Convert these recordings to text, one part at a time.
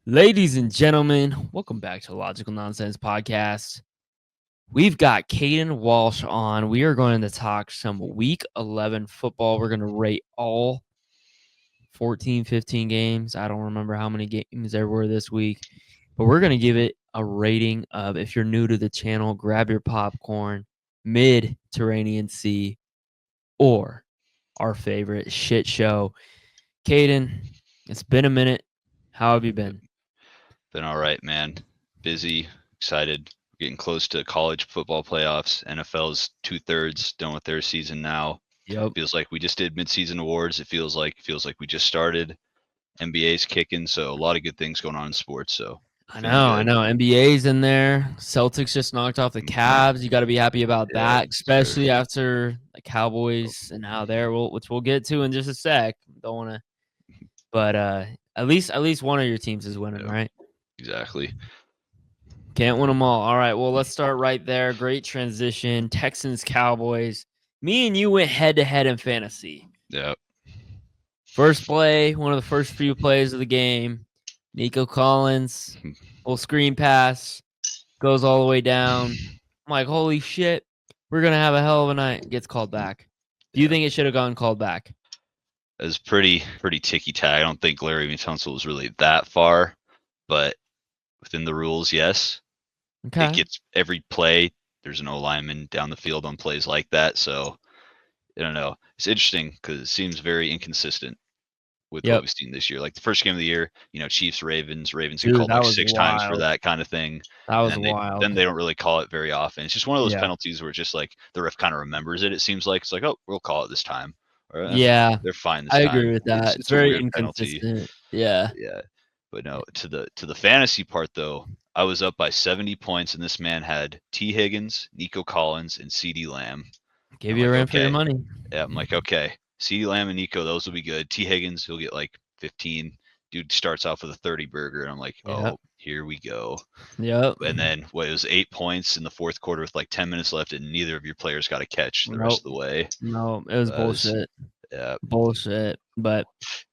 Ladies and gentlemen, welcome back to Logical Nonsense Podcast. We've got Kaden Walsh on. We are going to talk some Week 11 football. We're going to rate all 14, 15 games. I don't remember how many games there were this week, but we're going to give it a rating of, if you're new to the channel, grab your popcorn, Mediterranean Sea, or our favorite shit show. Kaden, it's been a minute. How have you been? Been all right, man. Busy, excited. Getting close to college football playoffs. NFL's 2/3 done with their season now. Yep. Feels like we just did midseason awards. It feels like we just started. NBA's kicking, so a lot of good things going on in sports. So I feeling know. good. NBA's in there. Celtics just knocked off the Cavs. You got to be happy about Yeah, that, especially after the Cowboys and how they're, which we'll get to in just a sec. Don't want to, but at least one of your teams is winning, yeah, right? exactly. Can't win them all. All right. Well, let's start right there. Great transition. Texans, Cowboys. Me and you went head to head in fantasy. Yeah. First play, one of the first few plays of the game. Nico Collins, little screen pass, goes all the way down. I'm like, holy shit, we're going to have a hell of a night. Gets called back. Do you think it should have gone called back? It was pretty ticky-tack. I don't think Larry Tunsil was really that far, but within the rules, yes. Okay. It gets every play. There's an O lineman down the field on plays like that, so I don't know. It's interesting because it seems very inconsistent with what we've seen this year. Like the first game of the year, Chiefs, Ravens get called like 6 times for that kind of thing. That was And wild. then they don't really call it very often. It's just one of those penalties where it's just like the ref kind of remembers it. It seems like it's like, oh, we'll call it this time. Or, yeah, they're fine this I time. agree with that. It's a very weird inconsistent. penalty. Yeah. But no, to the fantasy part though, I was up by 70 points, and this man had T. Higgins, Nico Collins, and C.D. Lamb. Give you a run for your money. Yeah, I'm like, okay, C.D. Lamb and Nico, those will be good. T. Higgins, he'll get like 15. Dude starts off with a 30 burger, and I'm like, oh, here we go. Yep. And then it was 8 points in the fourth quarter with like 10 minutes left, and neither of your players got a catch the rest of the way. No, it was bullshit. Yeah. Bullshit. But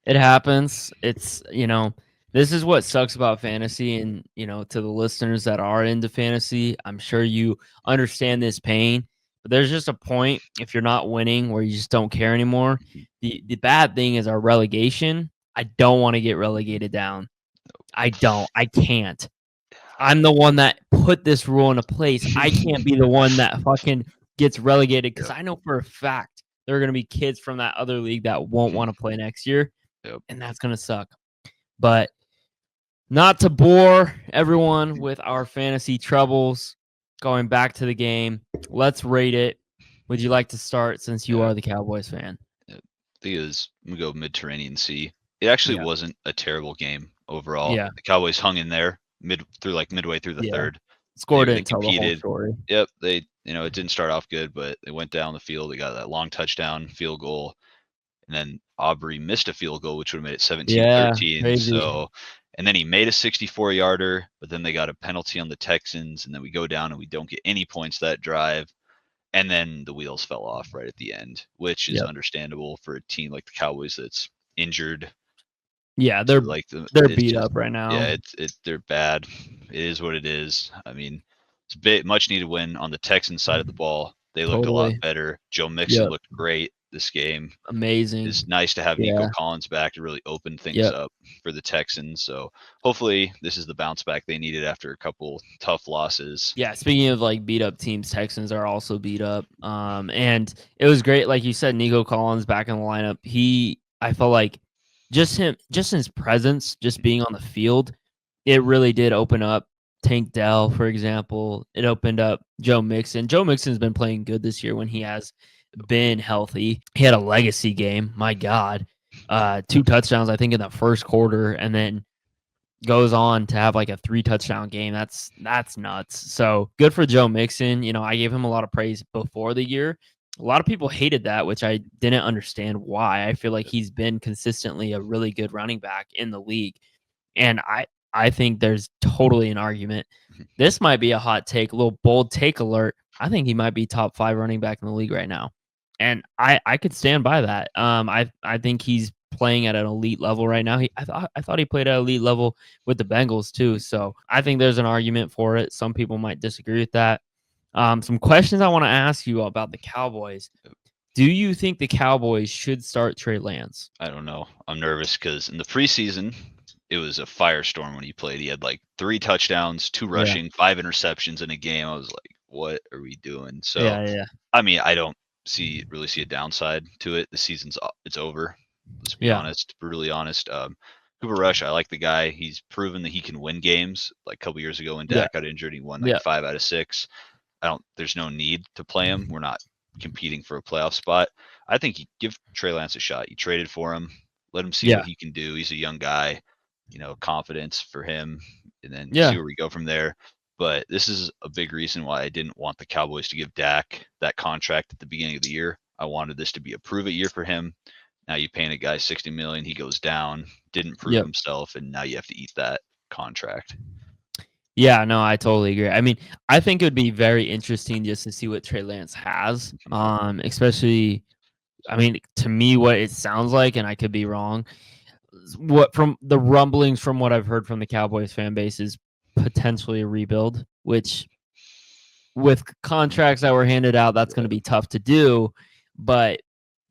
it happens. It's, this is what sucks about fantasy. And, to the listeners that are into fantasy, I'm sure you understand this pain. But there's just a point, if you're not winning, where you just don't care anymore. The bad thing is our relegation. I don't want to get relegated down. I don't. I can't. I'm the one that put this rule into place. I can't be the one that fucking gets relegated, because I know for a fact there are going to be kids from that other league that won't want to play next year, and that's going to suck. But not to bore everyone with our fantasy troubles, going back to the game, let's rate it. Would you like to start, since you are the Cowboys fan? I think I'm going to go Mediterranean Sea. It actually wasn't a terrible game overall. Yeah. The Cowboys hung in there midway through the third. Scored it until the whole story. Yep, they it didn't start off good, but they went down the field. They got that long touchdown field goal, and then Aubrey missed a field goal, which would have made it 17-13. Crazy. So, and then he made a 64-yarder, but then they got a penalty on the Texans, and then we go down and we don't get any points that drive. And then the wheels fell off right at the end, which is understandable for a team like the Cowboys that's injured. Yeah, they're beat up right now. Yeah, they're bad. It is what it is. I mean, it's a much needed win on the Texans side of the ball. They looked a lot better. Joe Mixon looked great this game. Amazing. It's nice to have Nico Collins back to really open things up for the Texans. So hopefully this is the bounce back they needed after a couple tough losses. Yeah, speaking of like beat up teams, Texans are also beat up. And it was great, like you said, Nico Collins back in the lineup. I felt like just his presence, just being on the field, it really did open up Tank Dell, for example. It opened up Joe Mixon. Joe Mixon's been playing good this year when he has been healthy. He had a legacy game. My God. 2 touchdowns, I think, in the first quarter, and then goes on to have like a 3 touchdown game. That's nuts. So good for Joe Mixon. I gave him a lot of praise before the year. A lot of people hated that, which I didn't understand why. I feel like he's been consistently a really good running back in the league. And I think there's totally an argument. This might be a hot take, a little bold take alert. I think he might be top 5 running back in the league right now. And I could stand by that. I think he's playing at an elite level right now. I thought he played at an elite level with the Bengals too. So I think there's an argument for it. Some people might disagree with that. Some questions I want to ask you about the Cowboys. Do you think the Cowboys should start Trey Lance? I don't know. I'm nervous because in the preseason, it was a firestorm when he played. He had like 3 touchdowns, 2 rushing, 5 interceptions in a game. I was like, what are we doing? So, Yeah. I mean, I don't really see a downside to it. The season's it's over. Let's be honest, brutally honest. Cooper Rush, I like the guy. He's proven that he can win games. Like a couple years ago when Dak got injured, he won like 5 out of 6. There's no need to play him. We're not competing for a playoff spot. I think you give Trey Lance a shot. You traded for him. Let him see what he can do. He's a young guy, confidence for him, and then see where we go from there. But this is a big reason why I didn't want the Cowboys to give Dak that contract at the beginning of the year. I wanted this to be a prove-it year for him. Now you paying a guy $60 million, he goes down, didn't prove himself, and now you have to eat that contract. Yeah, no, I totally agree. I mean, I think it would be very interesting just to see what Trey Lance has, especially, I mean, to me, what it sounds like, and I could be wrong, what from the rumblings from what I've heard from the Cowboys fan base is potentially a rebuild, which with contracts that were handed out, that's going to be tough to do. But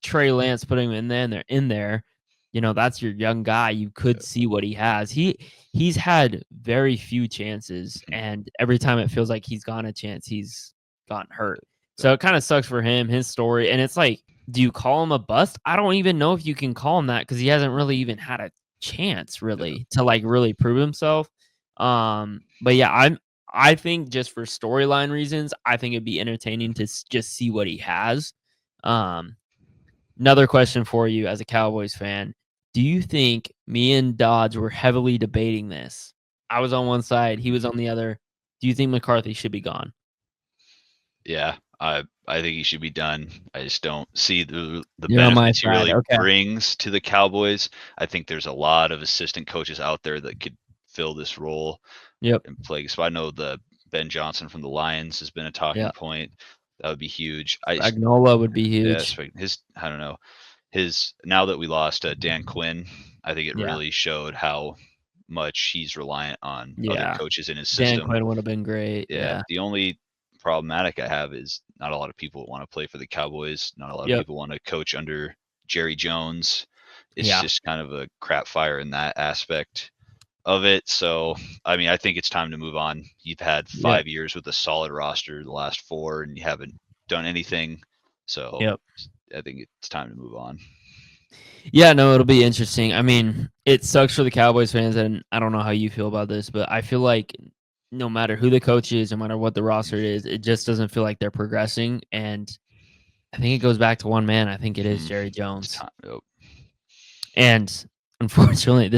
Trey Lance putting him in there, that's your young guy. You could see what he has. He's had very few chances, and every time it feels like he's gotten a chance, he's gotten hurt. So it kind of sucks for him, his story. And it's like, do you call him a bust? I don't even know if you can call him that because he hasn't really even had a chance really to like really prove himself. But yeah, I think just for storyline reasons, I think it'd be entertaining to just see what he has. Another question for you as a Cowboys fan. Do you think me and Dodge were heavily debating this? I was on one side, he was on the other. Do you think McCarthy should be gone? Yeah, I think he should be done. I just don't see the benefits he really brings to the Cowboys. I think there's a lot of assistant coaches out there that could fill this role and play. So I know the Ben Johnson from the Lions has been a talking point. That would be huge. Agnola would be huge. Yeah, I don't know. Now that we lost Dan Quinn, I think it really showed how much he's reliant on other coaches in his system. Dan Quinn would have been great. Yeah. The only problematic I have is not a lot of people want to play for the Cowboys. Not a lot of people want to coach under Jerry Jones. It's just kind of a crap fire in that aspect of it. So, I mean, I think it's time to move on. You've had 5 years with a solid roster, the last 4, and you haven't done anything. So I think it's time to move on. Yeah, no, it'll be interesting. I mean, it sucks for the Cowboys fans, and I don't know how you feel about this, but I feel like no matter who the coach is, no matter what the roster is, it just doesn't feel like they're progressing. And I think it goes back to one man. I think it is Jerry Jones. And unfortunately,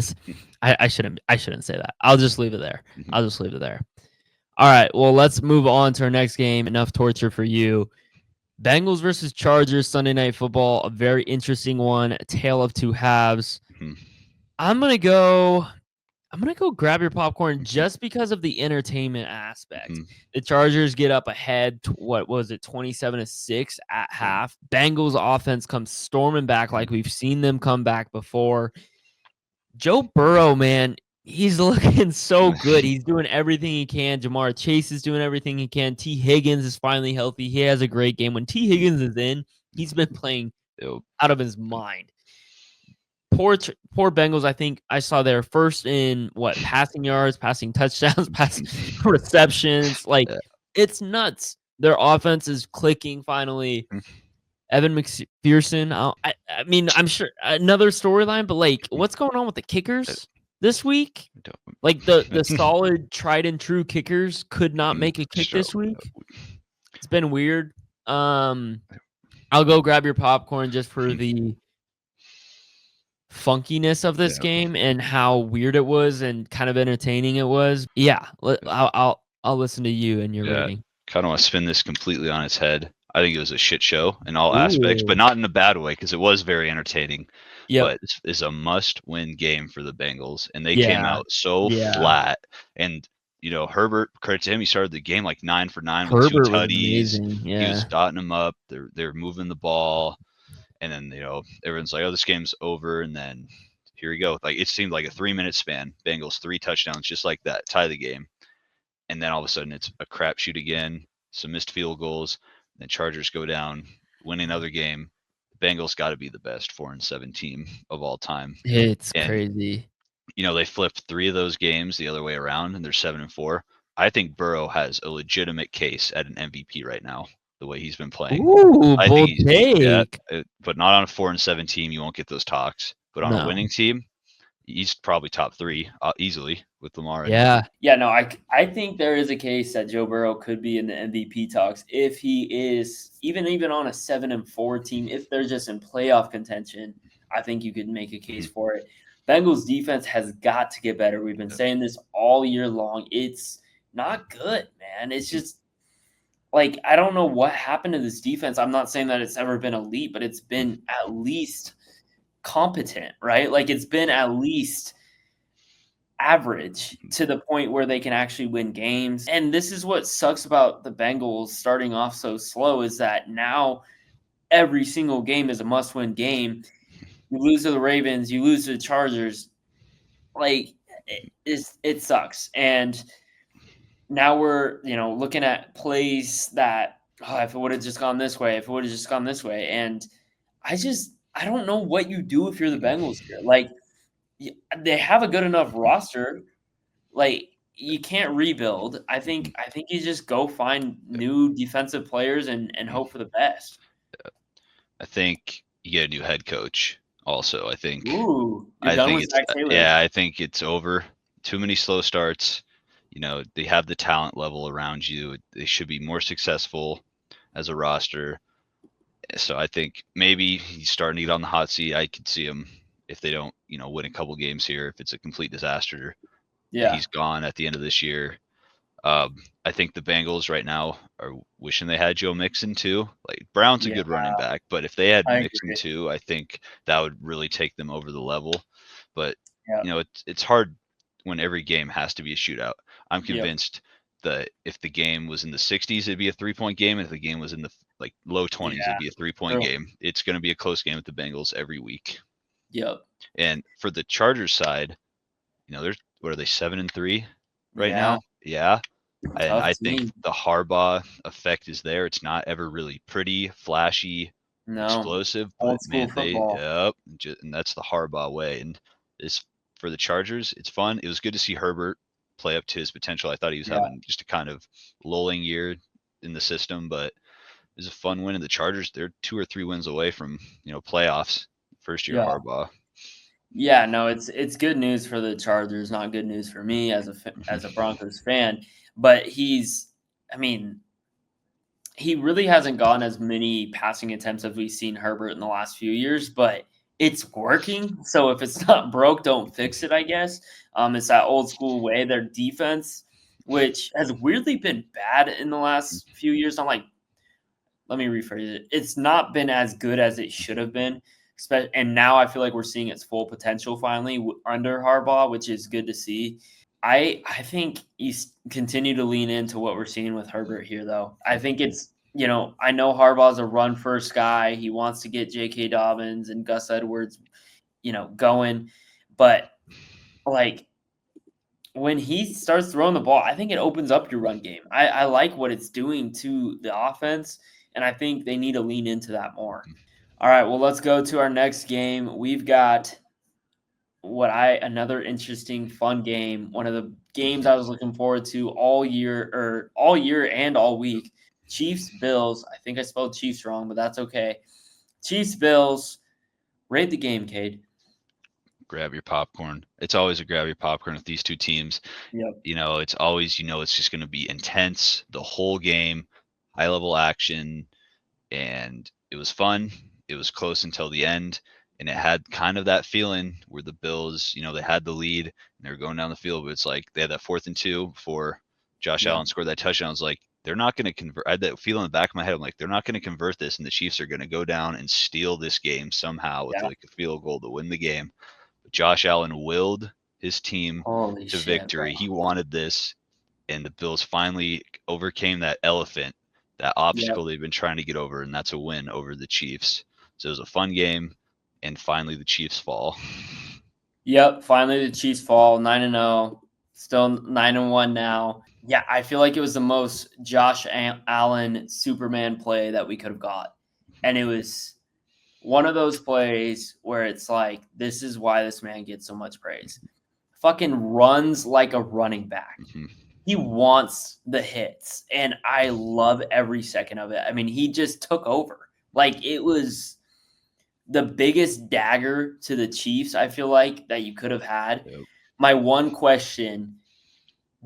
I shouldn't say that. I'll just leave it there. All right, well, let's move on to our next game. Enough torture for you. Bengals versus Chargers, Sunday Night Football, a very interesting one, a tale of two halves. I'm gonna go grab your popcorn just because of the entertainment aspect. The Chargers get up ahead, 27-6 at half. Bengals offense comes storming back like we've seen them come back before. Joe Burrow, man, he's looking so good. He's doing everything he can. Jamar Chase is doing everything he can. T. Higgins is finally healthy. He has a great game. When T. Higgins is in, he's been playing out of his mind. Poor Bengals, I think I saw their first in passing yards, passing touchdowns, passing receptions. Like, it's nuts. Their offense is clicking finally. Evan McPherson. I mean, I'm sure another storyline, but like, what's going on with the kickers this week? Like the solid, tried and true kickers could not make a kick this week. It's been weird. I'll go grab your popcorn just for the funkiness of this game and how weird it was and kind of entertaining it was. Yeah, I'll listen to you and your rating. Kind of want to spin this completely on its head. I think it was a shit show in all aspects, but not in a bad way because it was very entertaining. But this is a must-win game for the Bengals, and they came out so flat. And Herbert, credit to him, he started the game like 9 for 9 with 2 tutties. He was dotting them up. They're moving the ball. And then, everyone's like, oh, this game's over. And then here we go. Like, it seemed like a 3-minute span. Bengals 3 touchdowns just like that, tie the game. And then all of a sudden it's a crapshoot again, some missed field goals. Then Chargers go down, win another game. The Bengals got to be the best 4-7 team of all time. It's And crazy. they flipped 3 of those games the other way around, and they're 7-4. I think Burrow has a legitimate case at an MVP right now. The way he's been playing, Ooh, I think bold he's take. but not on a 4-7 team. You won't get those talks. But on a No. winning team, he's probably top 3 easily with Lamar. Yeah. Yeah, no, I think there is a case that Joe Burrow could be in the MVP talks if he is even on a 7-4 team. If they're just in playoff contention, I think you could make a case for it. Bengals defense has got to get better. We've been saying this all year long. It's not good, man. It's just like I don't know what happened to this defense. I'm not saying that it's ever been elite, but it's been at least competent, right? Like it's been at least average to the point where they can actually win games. And this is what sucks about the Bengals starting off so slow is that now every single game is a must-win game. You lose to the Ravens, you lose to the Chargers, like it sucks. And now we're looking at plays that if it would have just gone this way, and I don't know what you do if you're the Bengals here. Like they have a good enough roster. Like you can't rebuild. I think you just go find new defensive players and hope for the best. I think you get a new head coach. Also, I think. Ooh, you're I done think with it's Zach Taylor. yeah. I think it's over. Too many slow starts. They have the talent level around you. They should be more successful as a roster. So I think maybe he's starting to get on the hot seat. I could see him if they don't, win a couple games here. If it's a complete disaster, Yeah, he's gone at the end of this year. I think the Bengals right now are wishing they had Joe Mixon too. Like Brown's a good running back, but if they had I Mixon agree. too, I think that would really take them over the level. But Yeah. it's hard when every game has to be a shootout. I'm Yep. convinced that if the game was in the 60s, it'd be a 3-point game. And if the game was in the low 20s, it'd be a 3-point True. game. It's going to be a close game with the Bengals every week. Yep. And for the Chargers side, there's what are they 7-3 right now? Yeah. And Tough I think team. the Harbaugh effect is there. It's not ever really pretty, flashy, No. explosive, but Old school man, football. and that's the Harbaugh way. And this for the Chargers, it's fun. It was good to see Herbert play up to his potential. I thought he was having just a kind of lulling year in the system, but it was a fun win. And the Chargers, they're 2 or 3 wins away from playoffs. First year Harbaugh. Yeah, no, it's good news for the Chargers, not good news for me as a Broncos fan. But I mean, he really hasn't gotten as many passing attempts as we've seen Herbert in the last few years, but it's working. So if it's not broke, don't fix it, I guess. It's that old school way. Their defense, which has weirdly been bad in the last few years. Let me rephrase it. It's not been as good as it should have been. And now I feel like we're seeing its full potential finally under Harbaugh, which is good to see. I think you continue to lean into what we're seeing with Herbert here, though. I think it's I know Harbaugh's a run first guy. He wants to get J.K. Dobbins and Gus Edwards, going, but like when he starts throwing the ball, I think it opens up your run game. I like what it's doing to the offense, and I think they need to lean into that more. All right, well, let's go to our next game. We've got another interesting, fun game. One of the games I was looking forward to all year and all week. Chiefs Bills. I think I spelled Chiefs wrong, but that's okay. Chiefs Bills. Rate the game, Cade. Grab your popcorn. It's always a grab your popcorn with these two teams. Yep. It's always it's just going to be intense the whole game, high level action, and it was fun. It was close until the end, and it had kind of that feeling where the Bills, they had the lead and they were going down the field, but it's like they had that 4th and 2 before Josh Allen scored that touchdown. I was like, they're not going to convert. I had that feel in the back of my head. I'm like, they're not going to convert this, and the Chiefs are going to go down and steal this game somehow with like a field goal to win the game. But Josh Allen willed his team to victory. Bro. He wanted this, and the Bills finally overcame that elephant, that obstacle they've been trying to get over, and that's a win over the Chiefs. So it was a fun game, and finally the Chiefs fall. Yep, finally the Chiefs fall 9-0, still 9-1 now. Yeah, I feel like it was the most Josh Allen Superman play that we could have got. And it was one of those plays where it's like, this is why this man gets so much praise. Fucking runs like a running back. Mhm. He wants the hits, and I love every second of it. I mean, he just took over. Like, it was the biggest dagger to the Chiefs, I feel like, that you could have had. Yep. My one question,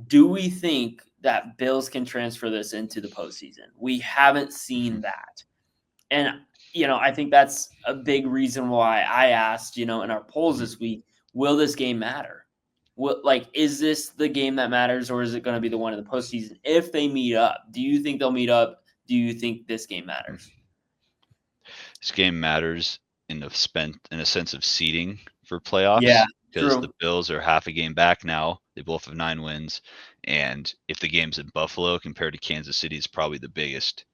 do we think that Bills can transfer this into the postseason? We haven't seen that. And, I think that's a big reason why I asked, in our polls this week, will this game matter? Is this the game that matters, or is it going to be the one in the postseason? If they meet up, do you think they'll meet up? Do you think this game matters? This game matters in a sense of seeding for playoffs. Yeah, because true. the Bills are half a game back now. They both have 9 wins, and if the game's in Buffalo compared to Kansas City, is probably the biggest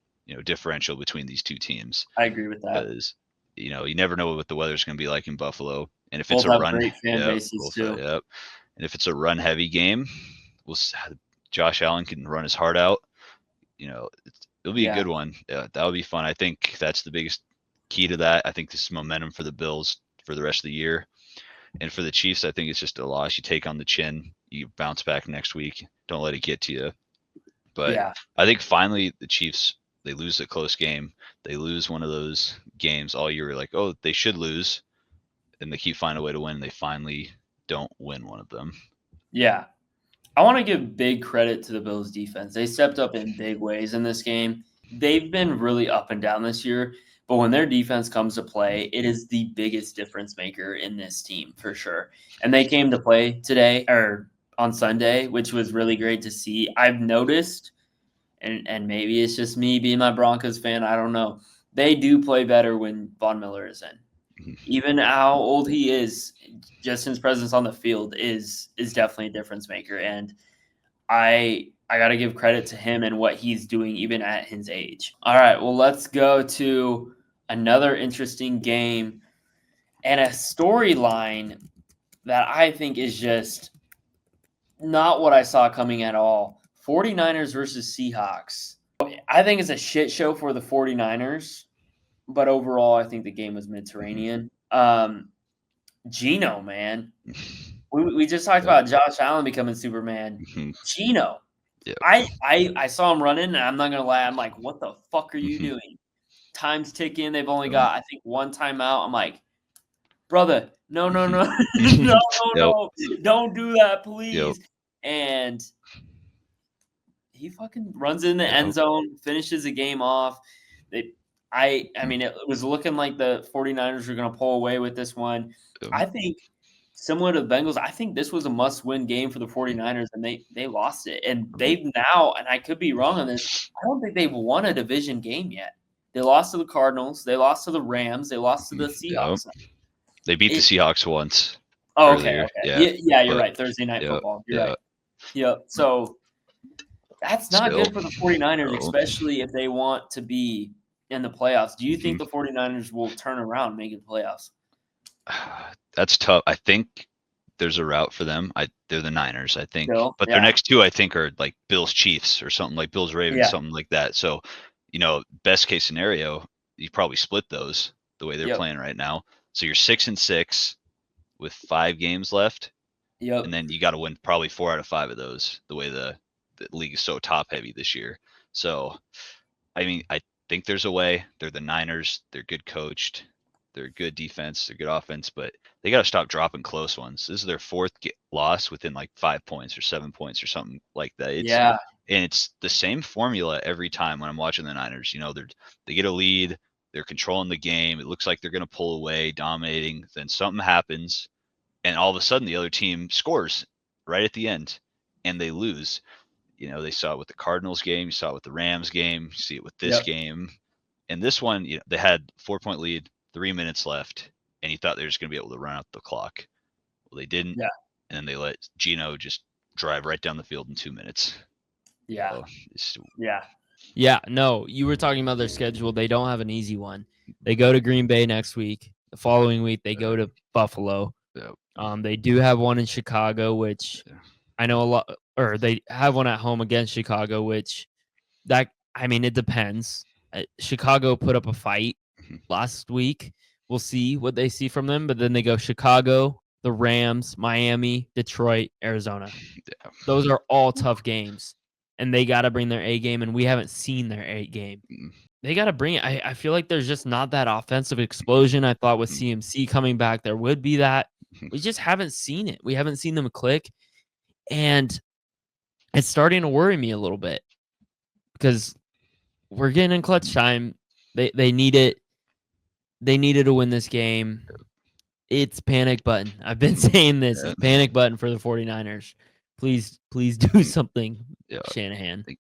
differential between these two teams. I agree with that. Because you never know what the weather's going to be like in Buffalo, and if Both it's a have run, great fan bases too. Yep. And if it's a run heavy game, Josh Allen can run his heart out. It'll be a good one. Yeah, that'll be fun. I think that's the biggest key to that. I think this is momentum for the Bills for the rest of the year. And for the Chiefs, I think it's just a loss you take on the chin. You bounce back next week. Don't let it get to you. But I think finally the Chiefs, they lose a close game. They lose one of those games all year. Like, oh, they should lose. And they keep finding a way to win. They finally don't win one of them. Yeah. I want to give big credit to the Bills defense. They stepped up in big ways in this game. They've been really up and down this year, but when their defense comes to play, it is the biggest difference maker in this team for sure. And they came to play today or on Sunday, which was really great to see. I've noticed, and maybe it's just me being my Broncos fan, I don't know. They do play better when Von Miller is in. Even how old he is, just his presence on the field is definitely a difference maker. And I got to give credit to him and what he's doing even at his age. All right, well, let's go to another interesting game and a storyline that I think is just not what I saw coming at all. 49ers versus Seahawks. I think it's a shit show for the 49ers. But overall, I think the game was Mediterranean. Geno, man. We just talked about Josh Allen becoming Superman. Geno. Yep. I saw him running, and I'm not going to lie. I'm like, what the fuck are you doing? Time's ticking. They've only got, I think, one timeout. I'm like, brother, no. no. Don't do that, please. Yep. And he fucking runs in the end zone, finishes the game off. I mean, it was looking like the 49ers were going to pull away with this one. I think, similar to the Bengals, I think this was a must-win game for the 49ers, and they lost it. And they've now, and I could be wrong on this, I don't think they've won a division game yet. They lost to the Cardinals. They lost to the Rams. They lost to the Seahawks. They beat the Seahawks once. Oh, okay. Yeah, you're right. Thursday Night Football. You're right. Yep. So that's not good for the 49ers, especially if they want to be in the playoffs. Do you think the 49ers will turn around and make it the playoffs? That's tough. I think there's a route for them. They're the Niners, I think. But their next two, I think, are like Bills Chiefs or something, like Bills Ravens, something like that. So, best case scenario, you probably split those the way they're playing right now. So you're 6-6 with 5 games left. Yep. And then you got to win probably 4 out of 5 of those, the way the league is so top heavy this year. So, I mean, I think there's a way. They're the Niners. They're good coached. They're good defense. They're good offense, but they got to stop dropping close ones. This is their 4th loss within like 5 points or 7 points or something like that. And it's the same formula every time when I'm watching the Niners. They get a lead. They're controlling the game. It looks like they're going to pull away, dominating. Then something happens, and all of a sudden the other team scores right at the end, and they lose. They saw it with the Cardinals game. You saw it with the Rams game. You see it with this game. And this one, they had 4-point lead, 3 minutes left, and you thought they were just going to be able to run out the clock. Well, they didn't. Yeah. And then they let Geno just drive right down the field in 2 minutes. Yeah. Yeah. No, you were talking about their schedule. They don't have an easy one. They go to Green Bay next week. The following week, they go to Buffalo. They do have one in Chicago, which I know a lot, or they have one at home against Chicago, which it depends. Chicago put up a fight last week. We'll see what they see from them, but then they go Chicago, the Rams, Miami, Detroit, Arizona. Those are all tough games, and they got to bring their A game, and we haven't seen their A game. They got to bring it. I feel like there's just not that offensive explosion. I thought with CMC coming back, there would be that. We just haven't seen it. We haven't seen them click, and it's starting to worry me a little bit because we're getting in clutch time. They need it. They needed to win this game. It's panic button. I've been saying this. It's panic button for the 49ers. Please do something, Shanahan. I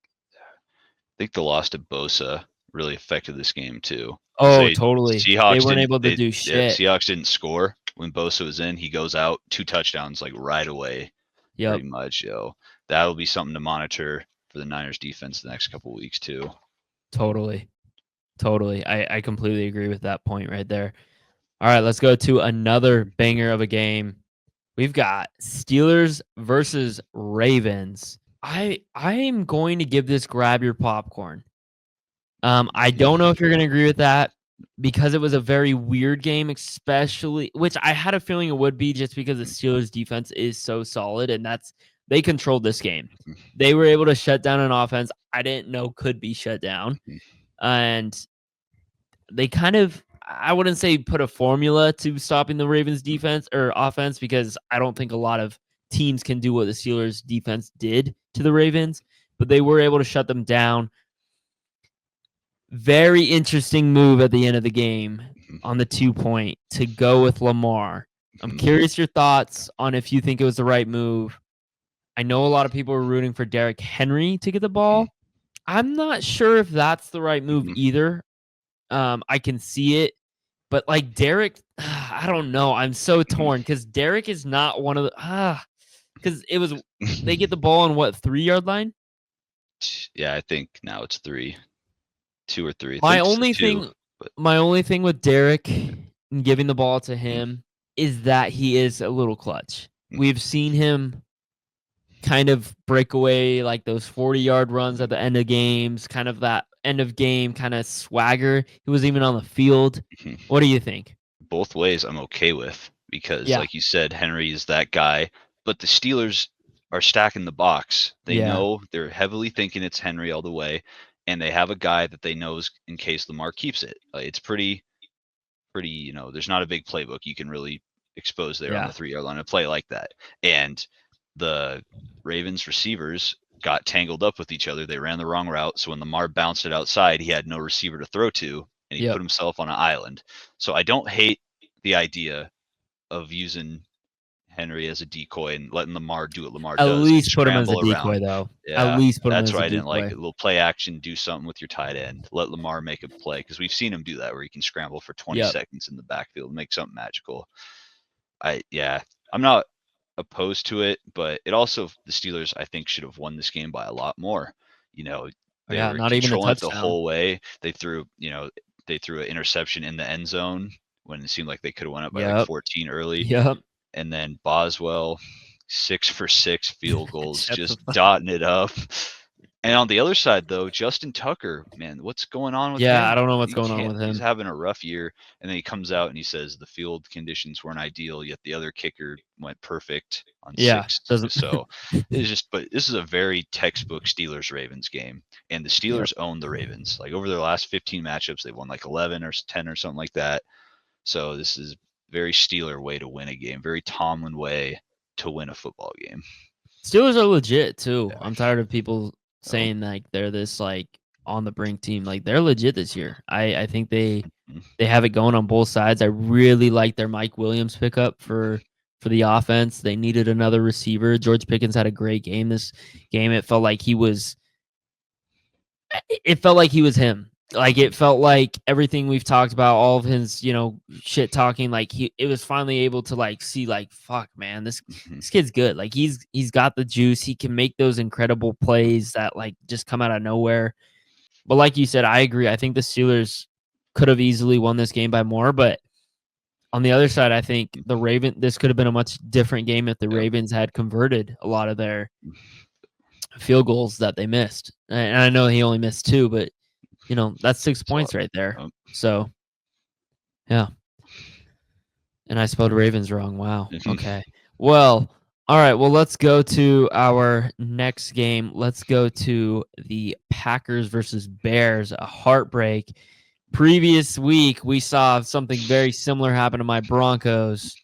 think the loss to Bosa really affected this game too. Oh, totally. Seahawks they weren't able to do shit. Yeah, Seahawks didn't score when Bosa was in. He goes out 2 touchdowns like right away. Pretty much, that'll be something to monitor for the Niners defense the next couple of weeks too. Totally. I completely agree with that point right there. All right, let's go to another banger of a game. We've got Steelers versus Ravens. I'm going to give this grab your popcorn. I don't know if you're going to agree with that because it was a very weird game, especially, which I had a feeling it would be just because the Steelers defense is so solid, and they controlled this game. They were able to shut down an offense I didn't know could be shut down. And they kind of, I wouldn't say put a formula to stopping the Ravens defense or offense because I don't think a lot of teams can do what the Steelers defense did to the Ravens, but they were able to shut them down. Very interesting move at the end of the game on the 2-point to go with Lamar. I'm curious your thoughts on if you think it was the right move. I know a lot of people are rooting for Derrick Henry to get the ball. I'm not sure if that's the right move either. I can see it, but like Derrick, I don't know. I'm so torn because Derrick is not one of the because they get the ball on what 3-yard line? Yeah, I think now it's 3, 2 or 3. My only thing with Derrick and giving the ball to him is that he is a little clutch. We've seen him kind of break away like those 40-yard runs at the end of games, kind of that end of game kind of swagger. He was even on the field. What do you think? Both ways I'm okay with because like you said, Henry is that guy, but the Steelers are stacking the box. They know they're heavily thinking it's Henry all the way, and they have a guy that they know is in case Lamar keeps it. It's pretty, there's not a big playbook you can really expose there on the 3-yard line, a play like that. And the Ravens receivers got tangled up with each other. They ran the wrong route. So when Lamar bounced it outside, he had no receiver to throw to, and he put himself on an island. So I don't hate the idea of using Henry as a decoy and letting Lamar do what Lamar does. At least put him as a decoy, though. Yeah, at least put him as a decoy. That's why I didn't like it. A little play action, do something with your tight end. Let Lamar make a play because we've seen him do that where he can scramble for 20 seconds in the backfield and make something magical. I'm not opposed to it, but it also the Steelers I think should have won this game by a lot more. They were not even a controlling it the touchdown. whole way. They threw an interception in the end zone when it seemed like they could have went up by like 14 early. And then Boswell 6 for 6 field goals, just dotting it up. And on the other side, though, Justin Tucker, man, what's going on with him? Yeah, I don't know what's going on with him. He's having a rough year. And then he comes out and he says the field conditions weren't ideal, yet the other kicker went perfect on 6. So it's just, but this is a very textbook Steelers-Ravens game. And the Steelers own the Ravens. Like over their last 15 matchups, they've won like 11 or 10 or something like that. So this is very Steeler way to win a game, very Tomlin way to win a football game. Steelers are legit too. I'm tired of people saying like they're this like on the brink team. Like they're legit this year. I think they have it going on both sides. I really like their Mike Williams pickup for the offense. They needed another receiver. George Pickens had a great game this game. It felt like he was him. Like it felt like everything we've talked about, all of his, shit talking, like it was finally able to like see like, fuck man, this kid's good. Like he's got the juice. He can make those incredible plays that like just come out of nowhere. But like you said, I agree. I think the Steelers could have easily won this game by more. But on the other side, I think this could have been a much different game if the Ravens had converted a lot of their field goals that they missed. And I know he only missed 2, but that's 6 points right there. So, yeah. And I spelled Ravens wrong. Wow. Okay. Well, all right. Well, let's go to our next game. Let's go to the Packers versus Bears, a heartbreak. Previous week, we saw something very similar happen to my Broncos.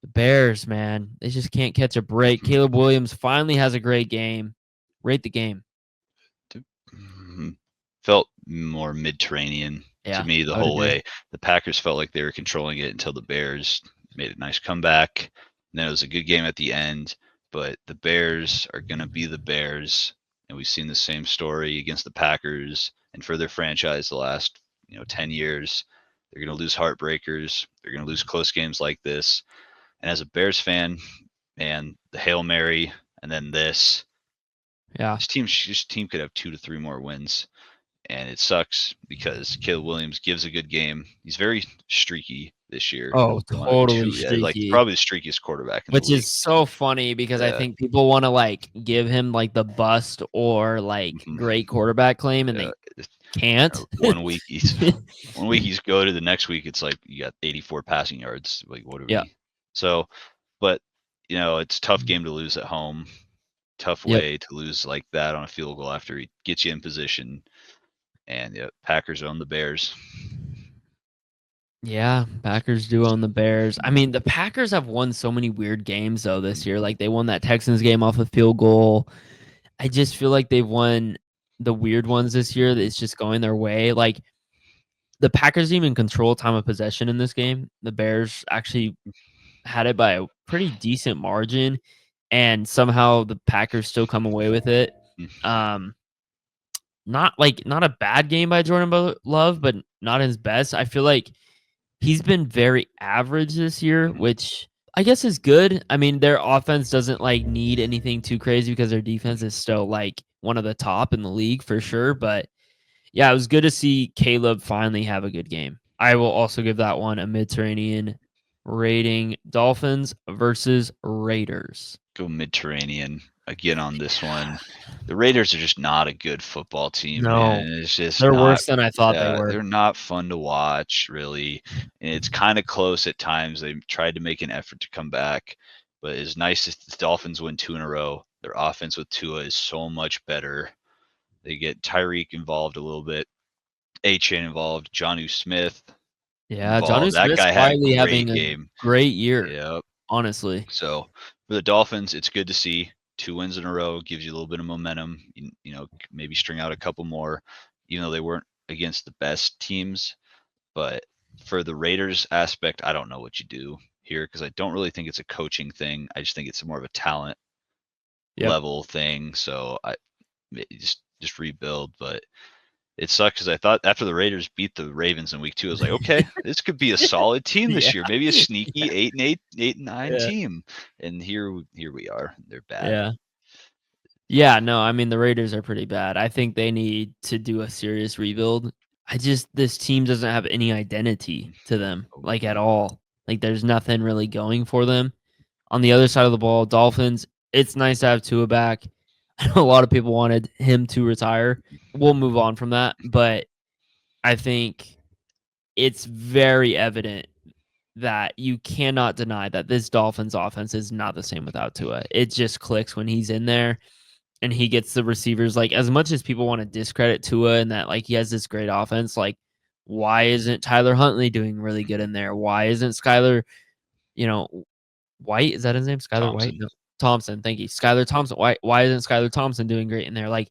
The Bears, man, they just can't catch a break. Caleb Williams finally has a great game. Rate the game. Felt more Mediterranean to me the whole way. The Packers felt like they were controlling it until the Bears made a nice comeback. And then it was a good game at the end. But the Bears are going to be the Bears. And we've seen the same story against the Packers and for their franchise the last 10 years. They're going to lose heartbreakers. They're going to lose close games like this. And as a Bears fan, man, the Hail Mary and then this. Yeah. This team could have 2 to 3 more wins. And it sucks because Caleb Williams gives a good game. He's very streaky this year. Oh, totally streaky. Like probably the streakiest quarterback in the league. Which is so funny because I think people want to give him the bust or great quarterback claim, and they can't. One week he's good, the next week it's like you got 84 passing yards. Like what are we? So, but it's a tough game to lose at home. Tough way to lose like that on a field goal after he gets you in position. And Packers own the Bears. Yeah, Packers do own the Bears. I mean, the Packers have won so many weird games though this year. Like they won that Texans game off a field goal. I just feel like they've won the weird ones this year. It's just going their way. Like the Packers even control time of possession in this game. The Bears actually had it by a pretty decent margin, and somehow the Packers still come away with it. Not a bad game by Jordan Love, but not his best. I feel like he's been very average this year, which I guess is good. I mean, their offense doesn't need anything too crazy because their defense is still one of the top in the league for sure. But yeah, it was good to see Caleb finally have a good game. I will also give that one a Mediterranean rating. Dolphins versus Raiders. Go Mediterranean again on this one. The Raiders are just not a good football team. No, man. It's just they're worse than I thought they were. They're not fun to watch, really. And it's kind of close at times. They tried to make an effort to come back, but it's nice if the Dolphins win 2 in a row. Their offense with Tua is so much better. They get Tyreek involved a little bit, A-Chain involved, Jonnu Smith. Yeah, Jonnu Smith's finally having a great year. Yep. Honestly. So for the Dolphins, it's good to see 2 wins in a row. Gives you a little bit of momentum. Maybe string out a couple more, even though they weren't against the best teams. But for the Raiders aspect, I don't know what you do here because I don't really think it's a coaching thing. I just think it's more of a talent level thing. So I just rebuild, but it sucks because I thought after the Raiders beat the Ravens in week 2, I was like, okay, this could be a solid team this year. Maybe a sneaky 8-9 team. And here we are. They're bad. Yeah, no, I mean the Raiders are pretty bad. I think they need to do a serious rebuild. This team doesn't have any identity to them, at all. There's nothing really going for them. On the other side of the ball, Dolphins, it's nice to have Tua back. I know a lot of people wanted him to retire. We'll move on from that, but I think it's very evident that you cannot deny that this Dolphins offense is not the same without Tua. It just clicks when he's in there and he gets the receivers. As much as people want to discredit Tua and that he has this great offense, why isn't Tyler Huntley doing really good in there? Why isn't Skylar, White? Is that his name? Skylar White? No. Thompson, thank you. Skylar Thompson. Why isn't Skylar Thompson doing great in there?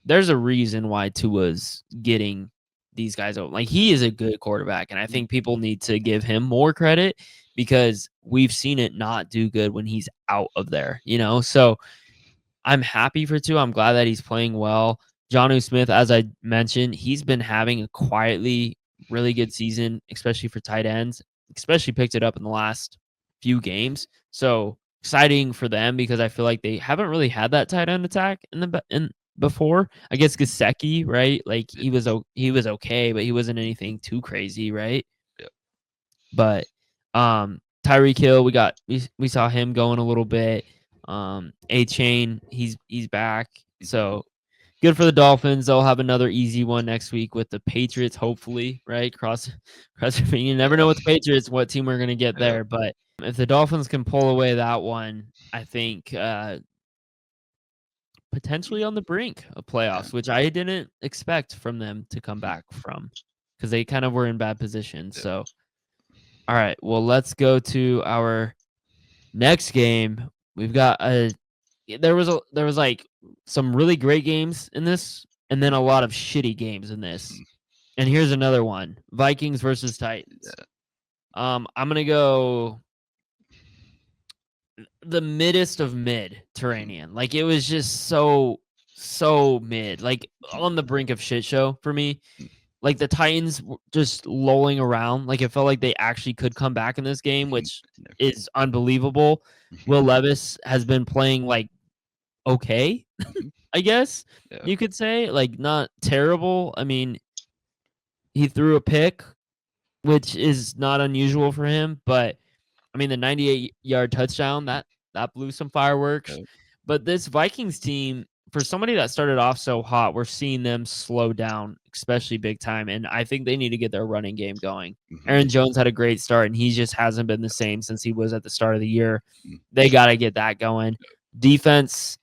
There's a reason why Tua's getting these guys open. He is a good quarterback, and I think people need to give him more credit because we've seen it not do good when he's out of there, So I'm happy for Tua. I'm glad that he's playing well. Jonnu Smith, as I mentioned, he's been having a quietly really good season, especially for tight ends, especially picked it up in the last few games. So exciting for them because I feel like they haven't really had that tight end attack in before. I guess Gesicki, right? Like he was okay, but he wasn't anything too crazy, right? Yeah. But Tyreek Hill, we saw him going a little bit. A-Chain, he's back. So good for the Dolphins. They'll have another easy one next week with the Patriots, hopefully, right? Cross you never know with the Patriots what team we're gonna get there. But if the Dolphins can pull away that one, I think potentially on the brink of playoffs, which I didn't expect from them to come back from because they kind of were in bad position. So all right, well, let's go to our next game. We've got there was like some really great games in this, and then a lot of shitty games in this. And here's another one: Vikings versus Titans. I'm gonna go the middest of Mediterranean. Like it was just so mid, like on the brink of shit show for me. Like the Titans just lolling around. Like it felt like they actually could come back in this game, which is unbelievable. Will Levis has been playing like okay, I guess you could say, like not terrible. I mean, he threw a pick, which is not unusual for him, but I mean the 98-yard touchdown that blew some fireworks. But this Vikings team, for somebody that started off so hot, we're seeing them slow down, especially big time. And I think they need to get their running game going. Aaron Jones had a great start, and he just hasn't been the same since he was at the start of the year. They got to get that going. Defense,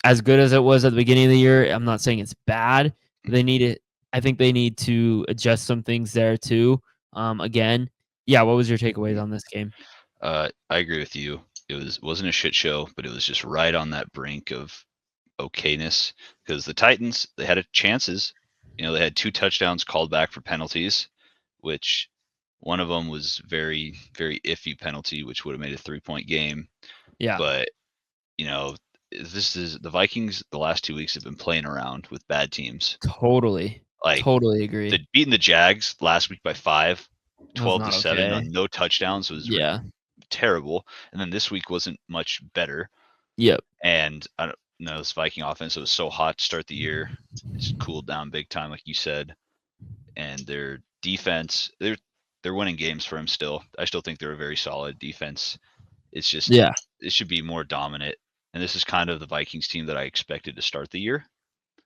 as good as it was at the beginning of the year, I'm not saying it's bad. They need it. I think they need to adjust some things there too. Again, yeah. What was your takeaways on this game? I agree with you. It wasn't a shit show, but it was just right on that brink of okayness because the Titans, they had chances. They had 2 touchdowns called back for penalties, which one of them was very, very iffy penalty, which would have made a 3-point game. Yeah. But, this is the Vikings the last 2 weeks have been playing around with bad teams. Totally. Like totally agree. Beating the Jags last week by 5, 12-7 on no touchdowns was terrible. And then this week wasn't much better. Yep. And I don't know, this Viking offense, it was so hot to start the year. It's cooled down big time, like you said. And their defense, they're winning games for him still. I still think they're a very solid defense. It's just it should be more dominant. And this is kind of the Vikings team that I expected to start the year.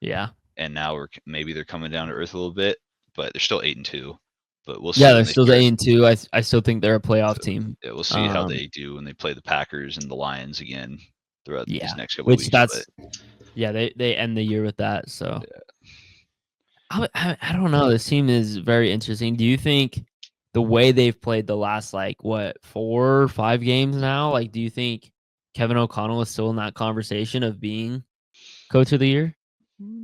Yeah. And now maybe they're coming down to earth a little bit, but they're still 8-2. But we'll see. Yeah, they're still 8-2. I still think they're a playoff team. Yeah, we'll see how they do when they play the Packers and the Lions again throughout these next couple of weeks. They end the year with that. So I don't know. This team is very interesting. Do you think the way they've played the last 4 or 5 games now, do you think Kevin O'Connell is still in that conversation of being coach of the year?